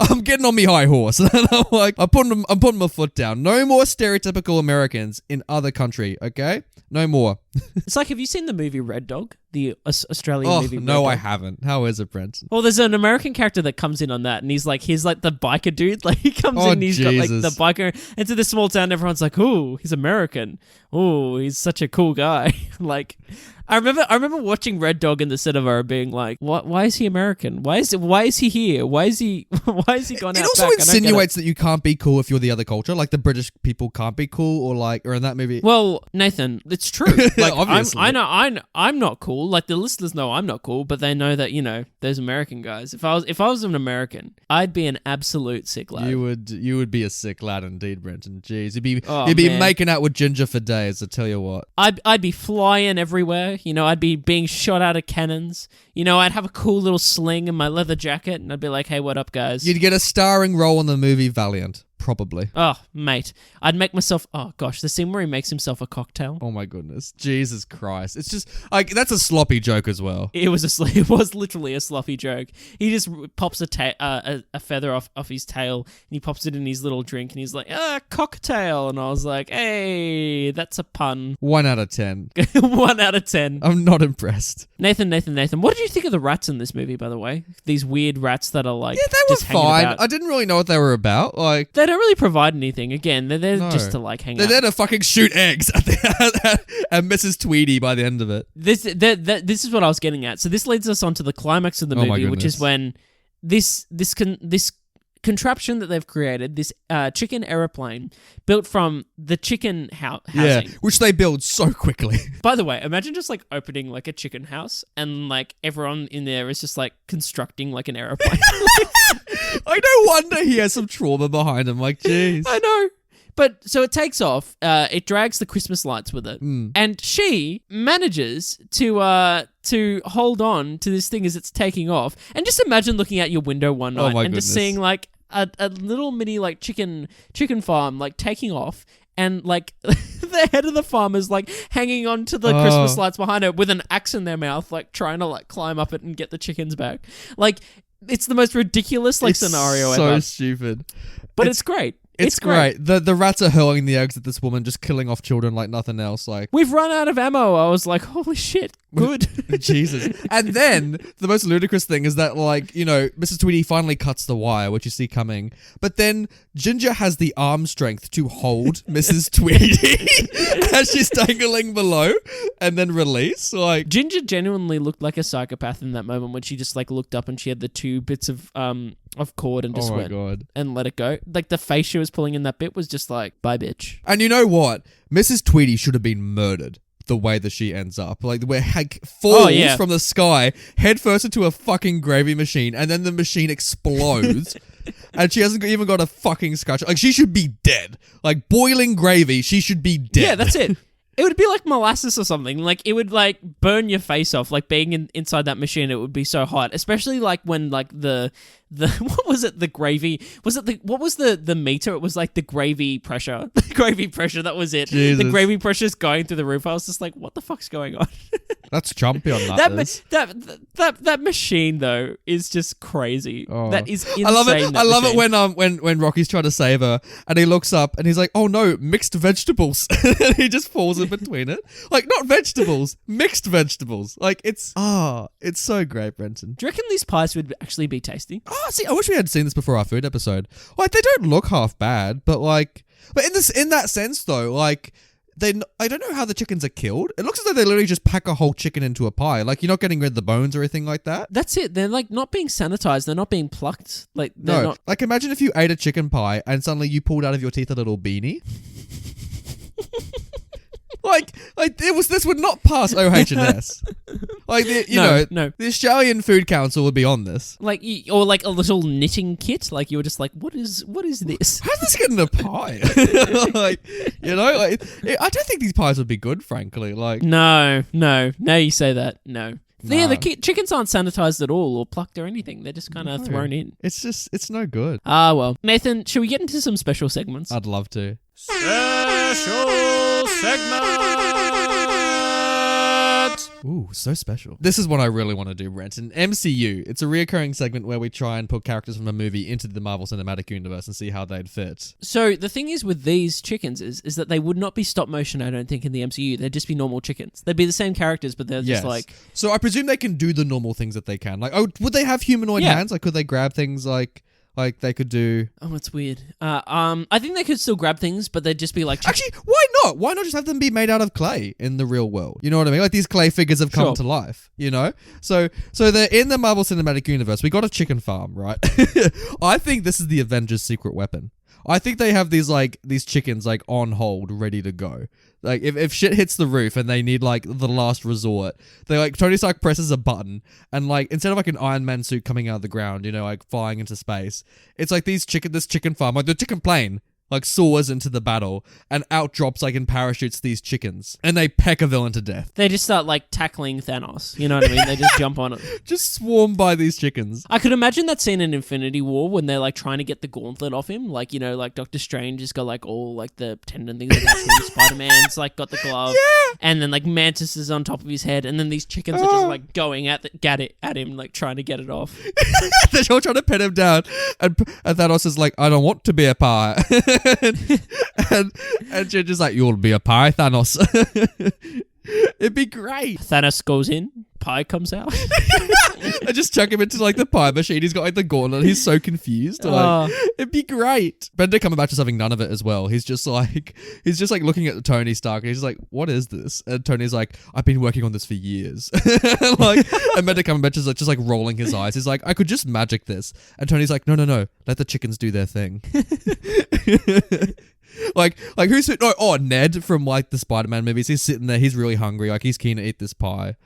I'm getting on me high horse, and I'm like I'm putting my foot down. No more stereotypical Americans in other country. Okay, no more. It's like, have you seen the movie Red Dog? the Australian Oh, movie? no, Red I Dog? haven't. How is it, Brenton? Well, there's an American character that comes in on that, and he's like the biker dude. Like he comes Oh, in, and he's got like the Jesus. biker into this small town. Everyone's like, "Oh, he's American. Oh, he's such a cool guy." Like, I remember watching Red Dog in the cinema, and being like, "What? Why is he American? Why is he here? Why is he gone out It back?" also I don't get it. insinuates that you can't be cool if you're the other culture. Like the British people can't be cool, or in that movie. Well, Nathan, it's true. Like, Obviously. I'm not cool. Like the listeners know I'm not cool, but they know that there's American guys. If I was an American, I'd be an absolute sick lad. You would be a sick lad indeed, Brenton. Jeez, you'd Oh, be man. making out with Ginger for days. I tell you what. I'd be flying everywhere. I'd be being shot out of cannons. I'd have a cool little sling in my leather jacket, and I'd be like, "Hey, what up, guys?" You'd get a starring role in the movie Valiant, probably. Oh, mate, I'd make myself. Oh gosh, the scene where he makes himself a cocktail. Oh my goodness, Jesus Christ! It's just like that's a sloppy joke as well. It was literally a sloppy joke. He just pops a feather off his tail, and he pops it in his little drink, and he's like, cocktail. And I was like, hey, that's a pun. 1 out of 10. 1 out of 10. I'm not impressed. Nathan, what did you think of the rats in this movie, by the way? These weird rats that are like, Yeah, they just were hanging fine. about. I didn't really know what they were about. Like They don't really provide anything. Again, they're there No. just to like hang they're out. there to fucking shoot eggs at Mrs. Tweedy by the end of it. This is what I was getting at. So this leads us on to the climax of the Oh my movie, which is goodness. when this contraption that they've created, this chicken aeroplane built from the chicken housing. Yeah, which they build so quickly. By the way, imagine just like opening like a chicken house and like everyone in there is just like constructing like an aeroplane. Like no wonder he has some trauma behind him. Like, jeez. I know. But so it takes off. It drags the Christmas lights with it, Mm. and she manages to hold on to this thing as it's taking off. And just imagine looking out your window one Oh night my and just goodness. seeing like a little mini like chicken farm like taking off, and like the head of the farm is like hanging on to the Christmas lights behind her with an axe in their mouth, like trying to like climb up it and get the chickens back. Like it's the most ridiculous like It's scenario so ever, stupid. but it's great. It's great. The rats are hurling the eggs at this woman, just killing off children like nothing else. Like, We've run out of ammo. I was like, holy shit, good. Jesus. And then the most ludicrous thing is that, like, Mrs. Tweedy finally cuts the wire, which you see coming. But then Ginger has the arm strength to hold Mrs. Tweedy as she's dangling below and then release. Like, Ginger genuinely looked like a psychopath in that moment when she just like looked up and she had the 2 bits of cord and just oh my went God. and let it go. Like the face she was pulling in that bit was just like, bye bitch. And you know what? Mrs. Tweedy should have been murdered. The way that she ends up, like where falls from the sky head first into a fucking gravy machine, and then the machine explodes, and she hasn't even got a fucking scratch. Like she should be dead. Like boiling gravy, she should be dead. Yeah, that's it. It would be like molasses or something. Like it would like burn your face off. Like being inside that machine, it would be so hot. Especially like when like the what was it? The gravy was it? What was the meter? It was like the gravy pressure. The gravy pressure. That was it. Jesus. The gravy pressure is going through the roof. I was just like, what the fuck's going on? That's jumpy on that. That machine though is just crazy. Oh. That is insane. I love it. I love it machine. when Rocky's trying to save her, and he looks up and he's like, "Oh no, mixed vegetables!" And he just falls in between it, like not vegetables, mixed vegetables. Like it's so great, Brenton. Do you reckon these pies would actually be tasty? Oh, see, I wish we had seen this before our food episode. Like they don't look half bad, but in that sense though, like. I don't know how the chickens are killed. It looks as though they literally just pack a whole chicken into a pie. Like, you're not getting rid of the bones or anything like that. That's it. They're like not being sanitized. They're not being plucked. Like they're No. not. Like, imagine if you ate a chicken pie and suddenly you pulled out of your teeth a little beanie. Like this would not pass OH&S. Like, No. the Australian Food Council would be on this. Like or like a little knitting kit. Like you were just like, what is this? How's this getting a pie? Like, I don't think these pies would be good, frankly. Like, No. Now you say that. No. Yeah, Nah. the chickens aren't sanitized at all or plucked or anything. They're just kind of thrown in. it's no good. Ah, well. Nathan, should we get into some special segments? I'd love to. Special segment. Ooh, so special. This is what I really want to do, Brent. In MCU, it's a reoccurring segment where we try and put characters from a movie into the Marvel Cinematic Universe and see how they'd fit. So the thing is with these chickens is that they would not be stop motion, I don't think, in the MCU. They'd just be normal chickens. They'd be the same characters, but they're just like... So I presume they can do the normal things that they can. Like, would they have humanoid hands? Like, could they grab things like they could do... Oh, it's weird. I think they could still grab things, but they'd just be like... Actually, why not? Why not just have them be made out of clay in the real world? You know what I mean? Like, these clay figures have come to life, you know? So they're in the Marvel Cinematic Universe. We got a chicken farm, right? I think this is the Avengers' secret weapon. I think they have these chickens like on hold, ready to go. Like if shit hits the roof and they need like the last resort, they like Tony Stark presses a button and like instead of like an Iron Man suit coming out of the ground, you know, like flying into space, it's like this chicken farm, like the chicken plane, like soars into the battle and out drops like in parachutes these chickens and they peck a villain to death. They just start like tackling Thanos. You know what I mean? They just jump on it. Just swarmed by these chickens. I could imagine that scene in Infinity War when they're like trying to get the gauntlet off him. Like, you know, like Doctor Strange has got like all like the tendon things attached to him. Spider-Man's like got the glove. Yeah. And then like Mantis is on top of his head. And then these chickens are just like going at him, like trying to get it off. They're all trying to pin him down. And Thanos is like, I don't want to be a pie. and you're just like, you'll be a pie, Thanos. It'd be great. Thanos goes in, pie comes out. I just chuck him into like the pie machine. He's got like the gauntlet. He's so confused. Like, it'd be great. Benedict Cumberbatch is having none of it as well. He's just like looking at Tony Stark and he's like, what is this? And Tony's like, I've been working on this for years. Like, and Benedict Cumberbatch is like just like rolling his eyes. He's like, I could just magic this. And Tony's like, no, let the chickens do their thing. Like who's Ned from like the Spider-Man movies. He's sitting there. He's really hungry. Like he's keen to eat this pie.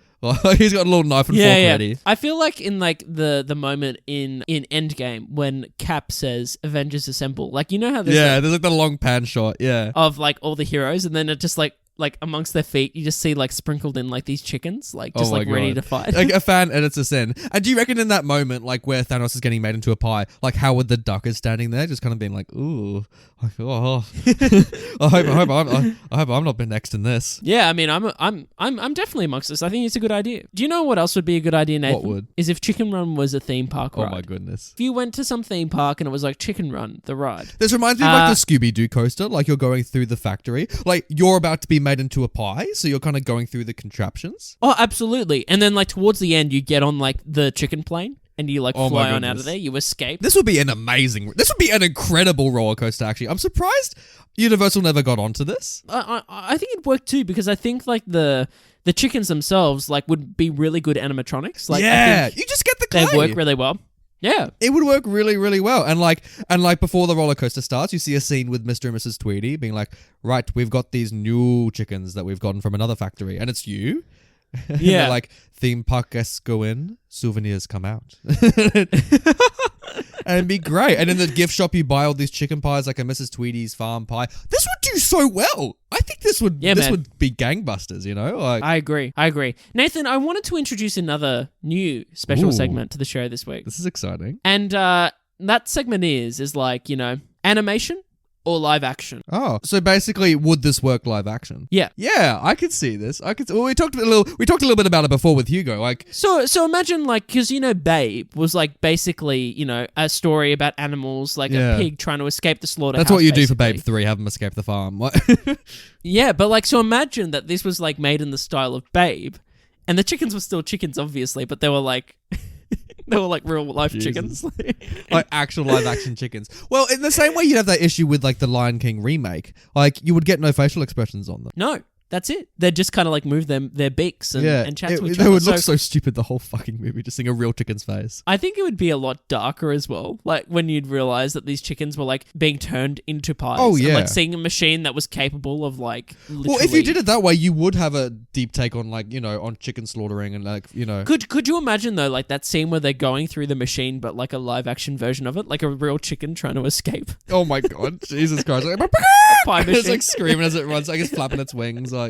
He's got a little knife and fork ready. I feel like in like the moment in Endgame when Cap says Avengers Assemble, like you know how there's there's like the long pan shot, of like all the heroes, and then it just like amongst their feet, you just see like sprinkled in like these chickens, like just like ready to fight. Like a fan edits us in. And do you reckon in that moment, like where Thanos is getting made into a pie, like Howard the Duck is standing there, just kind of being like, ooh, like, oh, I hope I'm not been next in this. Yeah, I mean, I'm definitely amongst this. I think it's a good idea. Do you know what else would be a good idea, Nathan? What would? Is if Chicken Run was a theme park ride. Oh my goodness. If you went to some theme park and it was like Chicken Run, the ride. This reminds me of like the Scooby-Doo coaster, like you're going through the factory, like you're about to be made into a pie, so you're kind of going through the contraptions. Oh, absolutely. And then like towards the end, you get on like the chicken plane and you like fly on out of there. You escape. This would be an incredible roller coaster. Actually, I'm surprised Universal never got onto this. I think it'd work too because I think like the chickens themselves like would be really good animatronics. Like I think you just get the clay. They work really well. Yeah. It would work really, really well. And like before the roller coaster starts, you see a scene with Mr. and Mrs. Tweedy being like, right, we've got these new chickens that we've gotten from another factory. And it's you. Yeah. They're like, theme park guests go in, souvenirs come out. And it'd be great. And in the gift shop, you buy all these chicken pies, like a Mrs. Tweedy's farm pie. This would do so well. I think this would be gangbusters, you know? Like, I agree. Nathan, I wanted to introduce another new special segment to the show this week. This is exciting. And that segment is like, you know, animation or live action. Oh, so basically, would this work live action? Yeah. Yeah, I could see this. Well, we talked a little bit about it before with Hugo. Like, so imagine like, because you know, Babe was like basically, you know, a story about animals, like a pig trying to escape the slaughterhouse. That's what you do for Babe 3, have them escape the farm. Yeah, but like, so imagine that this was like made in the style of Babe, and the chickens were still chickens, obviously, but they were like. They were like real life chickens. Like actual live action chickens. Well, in the same way you'd have that issue with like the Lion King remake. Like you would get no facial expressions on them. No. That's it. They'd just kind of like move their beaks and chat to each they other. would look so stupid the whole fucking movie, just seeing a real chicken's face. I think it would be a lot darker as well. Like when you'd realize that these chickens were like being turned into pies. Oh yeah. And, like seeing a machine that was capable of like literally... Well, if you did it that way, you would have a deep take on like, you know, on chicken slaughtering and like, you know. Could you imagine though, like that scene where they're going through the machine, but like a live action version of it, like a real chicken trying to escape? Oh my god, Jesus Christ! Like, pie machine. It's like screaming as it runs, like it's flapping its wings, like.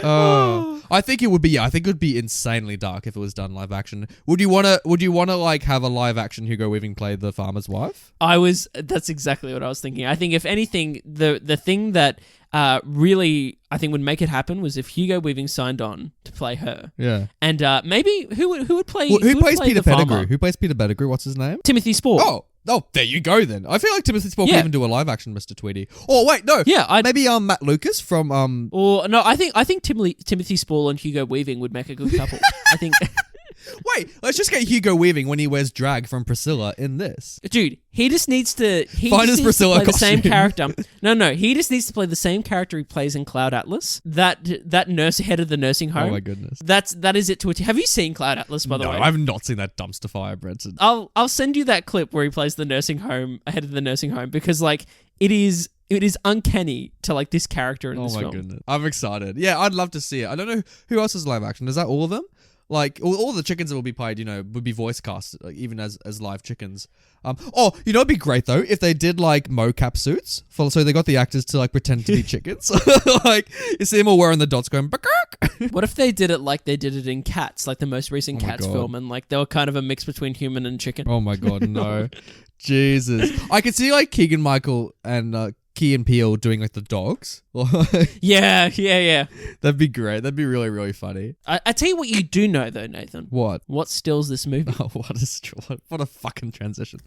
Oh, I think it would be. Yeah, I think it would be insanely dark if it was done live action. Would you wanna like have a live action Hugo Weaving play the farmer's wife? That's exactly what I was thinking. I think if anything, the thing that really I think would make it happen was if Hugo Weaving signed on to play her. Yeah. And maybe who would play? Well, who would plays play Peter the farmer? Pettigrew? Who plays Peter Pettigrew? What's his name? Timothy Spall. Oh, there you go then. I feel like Timothy Spall Yeah. can even do a live action Mr. Tweedy. Oh wait, no. Yeah, maybe Matt Lucas from Or no, I think Timothy Spall and Hugo Weaving would make a good couple. I think. Wait, let's just get Hugo Weaving when he wears drag from Priscilla in this. Dude, he just needs to. Find his Priscilla play the same costume. character. No, he just needs to play the same character he plays in Cloud Atlas. That nurse head of the nursing home. Oh my goodness. That is it to it. Have you seen Cloud Atlas by the No, way? I've not seen that dumpster fire, Brenton. I'll send you that clip where he plays the nursing home head of the nursing home because like it is uncanny to like this character in this film. Oh my goodness. I'm excited. Yeah, I'd love to see it. I don't know who else is live action. Is that all of them? Like all the chickens that will be played, would be voice cast, like, even as live chickens. It'd be great though if they did like mocap suits, so they got the actors to like pretend to be chickens. Like you see them all wearing the dots, going "Bakak." What if they did it like they did it in Cats, like the most recent Oh my Cats God. film, and like they were kind of a mix between human and chicken? Oh my god, no, Jesus! I could see like Keegan Michael and Key and Peele doing like the dogs. Yeah. That'd be great. That'd be really, really funny. I tell you what you do know though, Nathan. What? What stills this movie? Oh, what a fucking transition.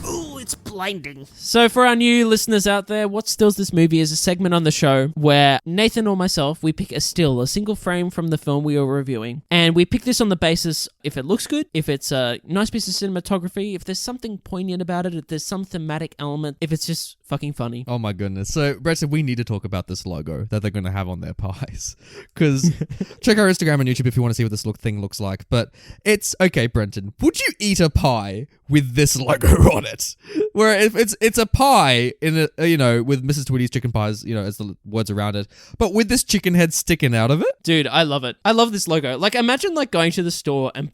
Ooh, it's blinding. So for our new listeners out there, what stills this movie is a segment on the show where Nathan or myself, we pick a single frame from the film we are reviewing. And we pick this on the basis if it looks good, if it's a nice piece of cinematography, if there's something poignant about it, if there's some thematic element, if it's just fucking funny. Oh my goodness. So, Brett said we need to talk about this logo that they're going to have on their pies. Because check our Instagram and YouTube if you want to see what this thing looks like. But it's, okay, Brenton, would you eat a pie with this logo on it? Where if it's a pie in a, with Mrs. Tweedy's chicken pies, as the words around it, but with this chicken head sticking out of it. Dude, I love it. I love this logo. Like, imagine like going to the store and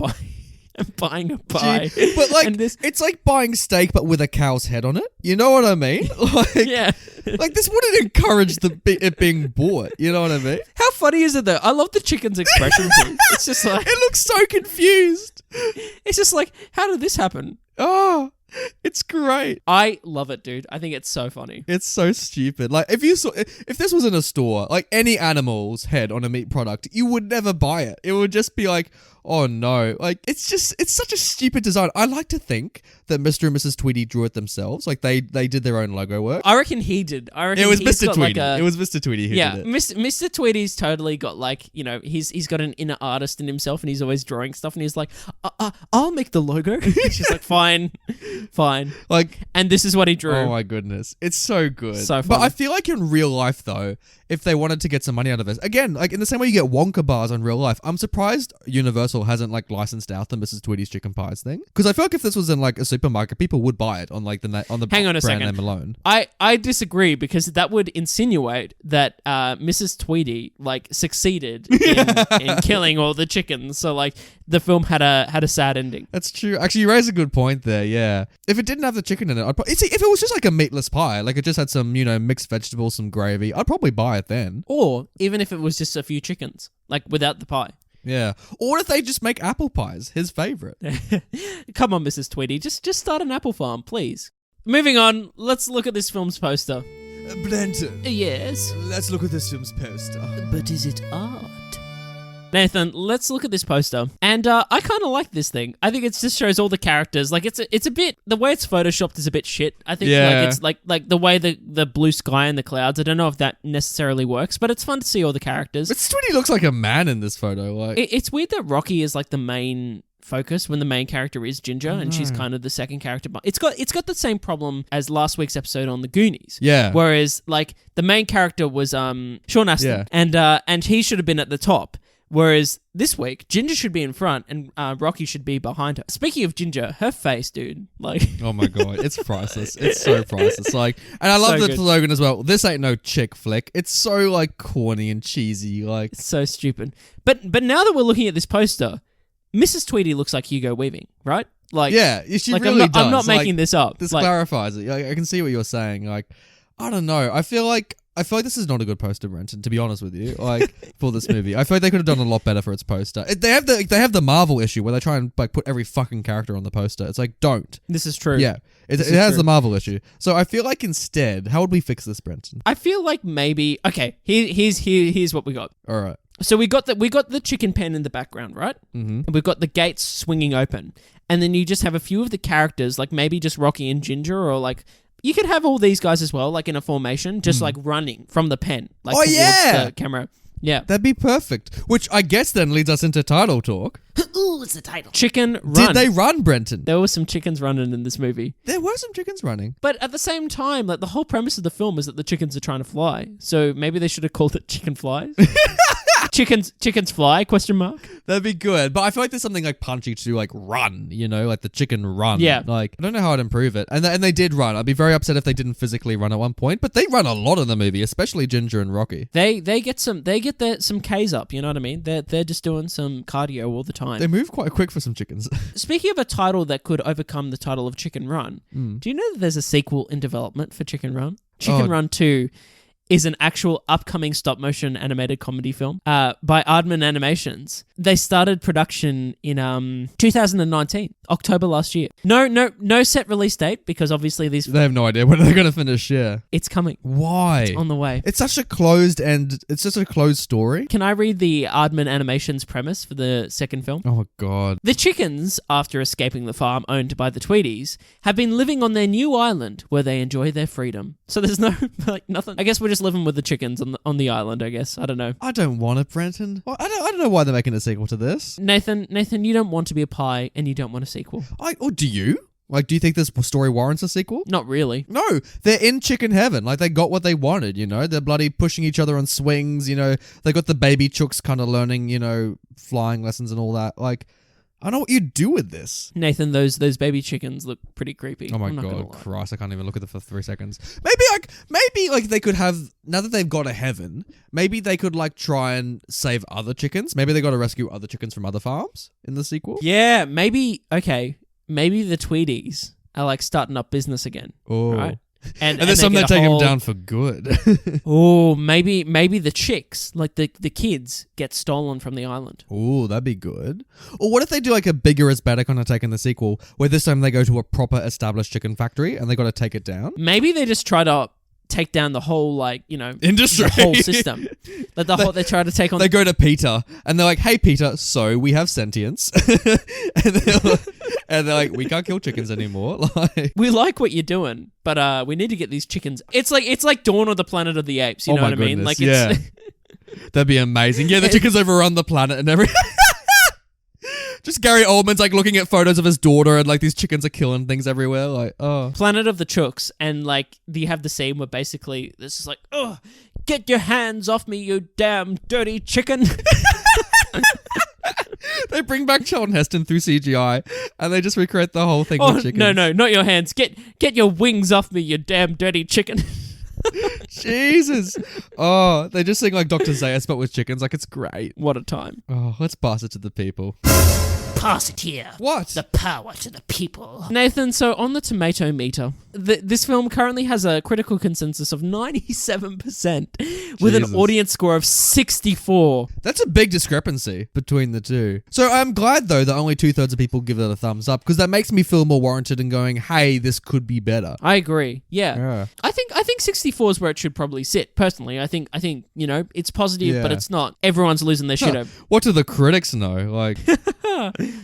buying a pie. Gee, but like, And this- it's like buying steak but with a cow's head on it. You know what I mean? Like, yeah. like this wouldn't encourage it being bought. You know what I mean? How funny is it though? I love the chicken's expression too. It's just like, It looks so confused. it's just like, how did this happen? Oh, it's great. I love it, dude. I think it's so funny. It's so stupid. Like if this was in a store, like any animal's head on a meat product, you would never buy it. It would just be like, oh no. Like it's such a stupid design. I like to think that Mr. and Mrs. Tweedy drew it themselves. Like they did their own logo work. I reckon he did. I reckon It was he's Mr. got Tweedy. Like It was Mr. Tweedy who yeah, did it. Mr. Tweedy's totally got like, he's got an inner artist in himself and he's always drawing stuff and he's like, I'll make the logo. She's like, fine. Like, And this is what he drew. oh my goodness. It's so good. So But funny. I feel like in real life though, if they wanted to get some money out of this, again, like in the same way you get Wonka bars in real life, I'm surprised Universal hasn't like licensed out the Mrs. Tweedy's chicken pies thing. Because I feel like if this was in like a supermarket, people would buy it on like the Hang on a brand second. name alone. I disagree because that would insinuate that Mrs. Tweedy like succeeded in killing all the chickens. So like the film had a sad ending. That's true. Actually, you raise a good point there. Yeah. If it didn't have the chicken in it, see, if it was just like a meatless pie, like it just had some, mixed vegetables, some gravy, I'd probably buy it then. Or even if it was just a few chickens, like without the pie. Yeah. Or if they just make apple pies, his favorite. Come on, Mrs. Tweedy, just start an apple farm, please. Moving on, let's look at this film's poster. Blanton, Yes, let's look at this film's poster. but is it art? Nathan, let's look at this poster. And I kind of like this thing. I think it just shows all the characters. Like it's a bit, the way it's photoshopped is a bit shit. I think Yeah. like it's like the way the blue sky and the clouds. I don't know if that necessarily works, but it's fun to see all the characters. But Tweedy looks like a man in this photo. Like, It's weird that Rocky is like the main focus when the main character is Ginger and she's kind of the second character. But it's got the same problem as last week's episode on the Goonies. Yeah. Whereas like the main character was Sean Astin, Yeah. and he should have been at the top. Whereas this week, Ginger should be in front and Rocky should be behind her. Speaking of Ginger, her face, dude, like oh my god, it's priceless. It's so priceless. Like, and I love So the good. slogan as well. This ain't no chick flick. It's so like corny and cheesy. Like, so stupid. But now that we're looking at this poster, Mrs. Tweedy looks like Hugo Weaving, right? Like yeah, she like really I'm not does. making Like, this up. This Like, clarifies it. Like, I can see what you're saying. Like, I don't know. I feel like I feel like this is not a good poster, Brenton, to be honest with you. Like, for this movie. I feel like they could have done a lot better for its poster. They have the Marvel issue where they try and like put every fucking character on the poster. It's like, don't. This is true. Yeah. It has the Marvel issue. So I feel like instead, how would we fix this, Brenton? I feel like maybe here's what we got. All right. So we got the chicken pen in the background, right? Mm-hmm. And we've got the gates swinging open, and then you just have a few of the characters, like maybe just Rocky and Ginger, or like you could have all these guys as well, like in a formation, just like running from the pen, like towards the camera. Yeah, that'd be perfect. Which I guess then leads us into title talk. Ooh, it's the title. Chicken Run. Did they run, Brenton? There were some chickens running in this movie. There were some chickens running. But at the same time, like the whole premise of the film is that the chickens are trying to fly. So maybe they should have called it Chicken Flies. Chickens fly? Question mark. That'd be good. But I feel like there's something like punchy to like run, you know, like the chicken run. Yeah. Like, I don't know how I'd improve it. And they did run. I'd be very upset if they didn't physically run at one point, but they run a lot in the movie, especially Ginger and Rocky. They get some K's up, you know what I mean? They're just doing some cardio all the time. They move quite quick for some chickens. Speaking of a title that could overcome the title of Chicken Run, do you know that there's a sequel in development for Chicken Run? Chicken Run 2 is an actual upcoming stop-motion animated comedy film by Aardman Animations. They started production in 2019, October last year. No set release date, because obviously They have no idea when they're going to finish, yeah. It's coming. Why? It's on the way. It's such a it's just a closed story. Can I read the Aardman Animations premise for the second film? Oh, God. The chickens, after escaping the farm owned by the Tweedies, have been living on their new island where they enjoy their freedom. So there's no, like, nothing. I guess we're just living with the chickens on the island, I guess. I don't know. I don't want it, Brenton. Well, I don't know why they're making a sequel to this. Nathan, you don't want to be a pie and you don't want a sequel. Or do you? Like, do you think this story warrants a sequel? Not really. No, they're in chicken heaven. Like, they got what they wanted, you know? They're bloody pushing each other on swings, you know? They got the baby chooks kind of learning, you know, flying lessons and all that. Like, I don't know what you do with this. Nathan, those baby chickens look pretty creepy. Oh my God, Christ, I can't even look at them for 3 seconds. Maybe they could have, now that they've got a heaven, maybe they could like try and save other chickens. Maybe they got to rescue other chickens from other farms in the sequel. Yeah, maybe the Tweedies are like starting up business again. Oh. Right? And there's some that take them down for good. Oh, maybe the chicks, like the kids, get stolen from the island. Oh, that'd be good. Or what if they do like a bigger is better kind of take in the sequel, where this time they go to a proper established chicken factory and they got to take it down? Maybe they just try to take down the whole, like, you know, industry, the whole system. Like they try to take on. They go to Peter and they're like, "Hey, Peter, so we have sentience," and they're like, "We can't kill chickens anymore." Like, we like what you're doing, but we need to get these chickens. It's like Dawn of the Planet of the Apes. You know what I mean? Like, yeah. That'd be amazing. Yeah, the chickens overrun the planet and everything. Just Gary Oldman's like looking at photos of his daughter and like these chickens are killing things everywhere. Like, oh. Planet of the Chooks. And like, you have the scene where basically this is like, oh, get your hands off me, you damn dirty chicken. They bring back Charlton Heston through CGI and they just recreate the whole thing with chickens. No, not your hands. Get your wings off me, you damn dirty chicken. Jesus. Oh, they just sing like Dr. Zayas but with chickens. Like, it's great. What a time. Oh, let's pass it to the people. Pass it here. What? The power to the people. Nathan, so on the tomato meter, this film currently has a critical consensus of 97% with an audience score of 64. That's a big discrepancy between the two. So I'm glad, though, that only 2/3 of people give it a thumbs up, because that makes me feel more warranted in going, hey, this could be better. I agree. Yeah. I think 64 is where it should probably sit. Personally, I think you know, it's positive, but it's not. Everyone's losing their shit over. What do the critics know? Like,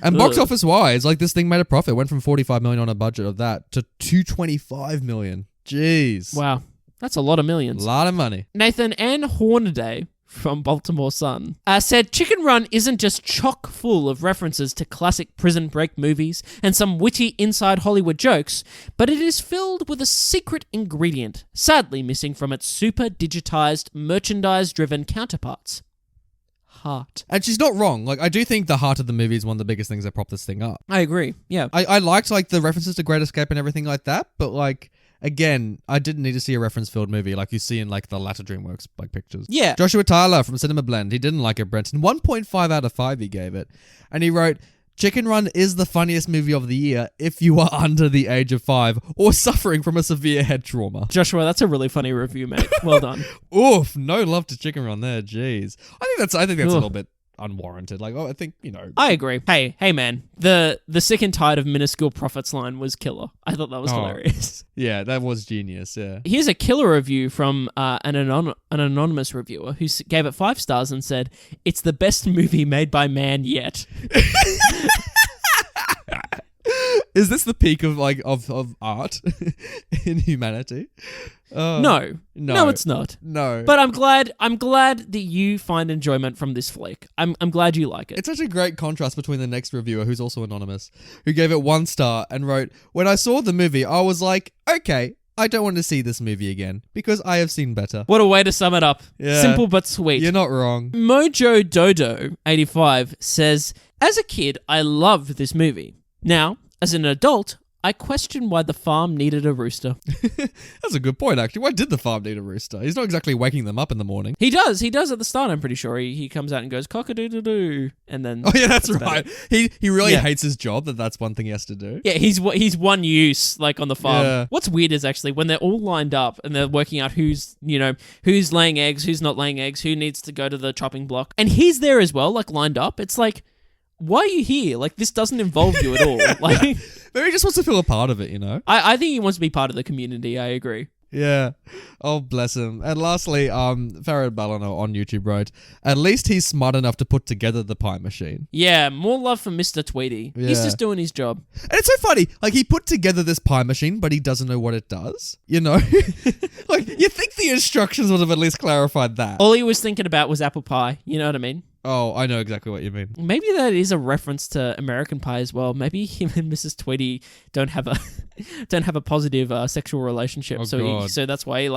and box office wise, like, this thing made a profit. It went from 45 million on a budget of that to 225 million. Jeez. Wow. That's a lot of millions. A lot of money. Nathan, Ann Hornaday from Baltimore Sun said Chicken Run isn't just chock full of references to classic Prison Break movies and some witty inside Hollywood jokes, but it is filled with a secret ingredient, sadly missing from its super digitized, merchandise-driven counterparts. Heart. And she's not wrong. Like, I do think the heart of the movie is one of the biggest things that prop this thing up. I agree. Yeah. I liked, like, the references to Great Escape and everything like that, but, like, again, I didn't need to see a reference-filled movie like you see in, like, the latter DreamWorks, like, pictures. Yeah. Joshua Tyler from Cinema Blend, he didn't like it, Brenton. 1.5 out of 5 he gave it. And he wrote, Chicken Run is the funniest movie of the year if you are under the age of 5 or suffering from a severe head trauma. Joshua, that's a really funny review, mate. Well done. Oof, no love to Chicken Run there, jeez. I think that's a Ugh. little bit unwarranted. Like, I think, I agree. Hey, man. The sick and tired of minuscule profits line was killer. I thought that was hilarious. Yeah, that was genius, yeah. Here's a killer review from an anonymous reviewer who gave it 5 stars and said, "It's the best movie made by man yet." Is this the peak of of art in humanity? No, it's not. No. But I'm glad that you find enjoyment from this flick. I'm glad you like it. It's such a great contrast between the next reviewer, who's also anonymous, who gave it 1 star and wrote, "When I saw the movie, I was like, okay, I don't want to see this movie again because I have seen better." What a way to sum it up. Yeah. Simple but sweet. You're not wrong. Mojo Dodo 85 says, "As a kid, I loved this movie. Now, as an adult, I question why the farm needed a rooster." That's a good point, actually. Why did the farm need a rooster? He's not exactly waking them up in the morning. He does at the start, I'm pretty sure. He comes out and goes, cock-a-doodle-doo, and then... Oh, yeah, that's right. He really Yeah. hates his job, that's one thing he has to do. Yeah, he's one use, like, on the farm. Yeah. What's weird is, actually, when they're all lined up and they're working out who's laying eggs, who's not laying eggs, who needs to go to the chopping block, and he's there as well, like, lined up. It's like, why are you here? Like, this doesn't involve you at all. Like... Maybe he just wants to feel a part of it, I think he wants to be part of the community. I agree. Yeah. Oh, bless him. And lastly, Farrah Ballano on YouTube wrote, "At least he's smart enough to put together the pie machine." Yeah, more love for Mr. Tweedy. He's Yeah. just doing his job. And it's so funny. Like, he put together this pie machine, but he doesn't know what it does. Like, you think the instructions would have at least clarified that. All he was thinking about was apple pie. You know what I mean? Oh, I know exactly what you mean. Maybe that is a reference to American Pie as well. Maybe him and Mrs. Tweedy don't have a positive sexual relationship. Oh, so God. so that's why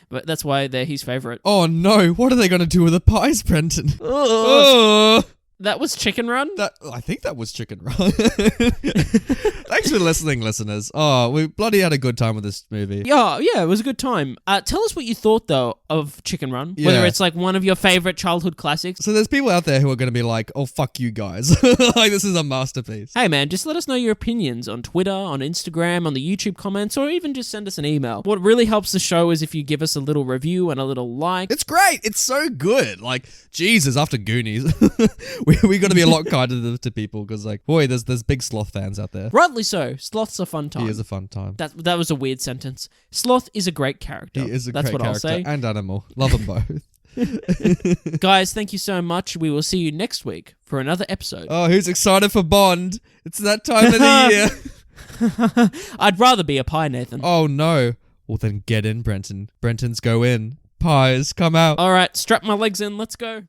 that's why they're his favorite. Oh, no. What are they going to do with the pies, Brenton? Ugh. Oh. That was Chicken Run? I think that was Chicken Run. Thanks for listening, listeners. Oh, we bloody had a good time with this movie. Yeah, it was a good time. Tell us what you thought, though, of Chicken Run. Yeah. Whether it's like one of your favorite childhood classics. So there's people out there who are going to be like, "Oh, fuck you guys." Like, this is a masterpiece. Hey man, just let us know your opinions on Twitter, on Instagram, on the YouTube comments, or even just send us an email. What really helps the show is if you give us a little review and a little like. It's great. It's so good. Like, Jesus, after Goonies, we got to be a lot kinder to people because, like, boy, there's big sloth fans out there. Rightly so. Sloth's a fun time. He is a fun time. That was a weird sentence. Sloth is a great character. He is a That's great what character I'll say. and animal. Love them both. Guys, thank you so much. We will see you next week for another episode. Oh, who's excited for Bond? It's that time of the year. I'd rather be a pie, Nathan. Oh, no. Well, then get in, Brenton. Brenton's go in. Pies, come out. All right, strap my legs in. Let's go.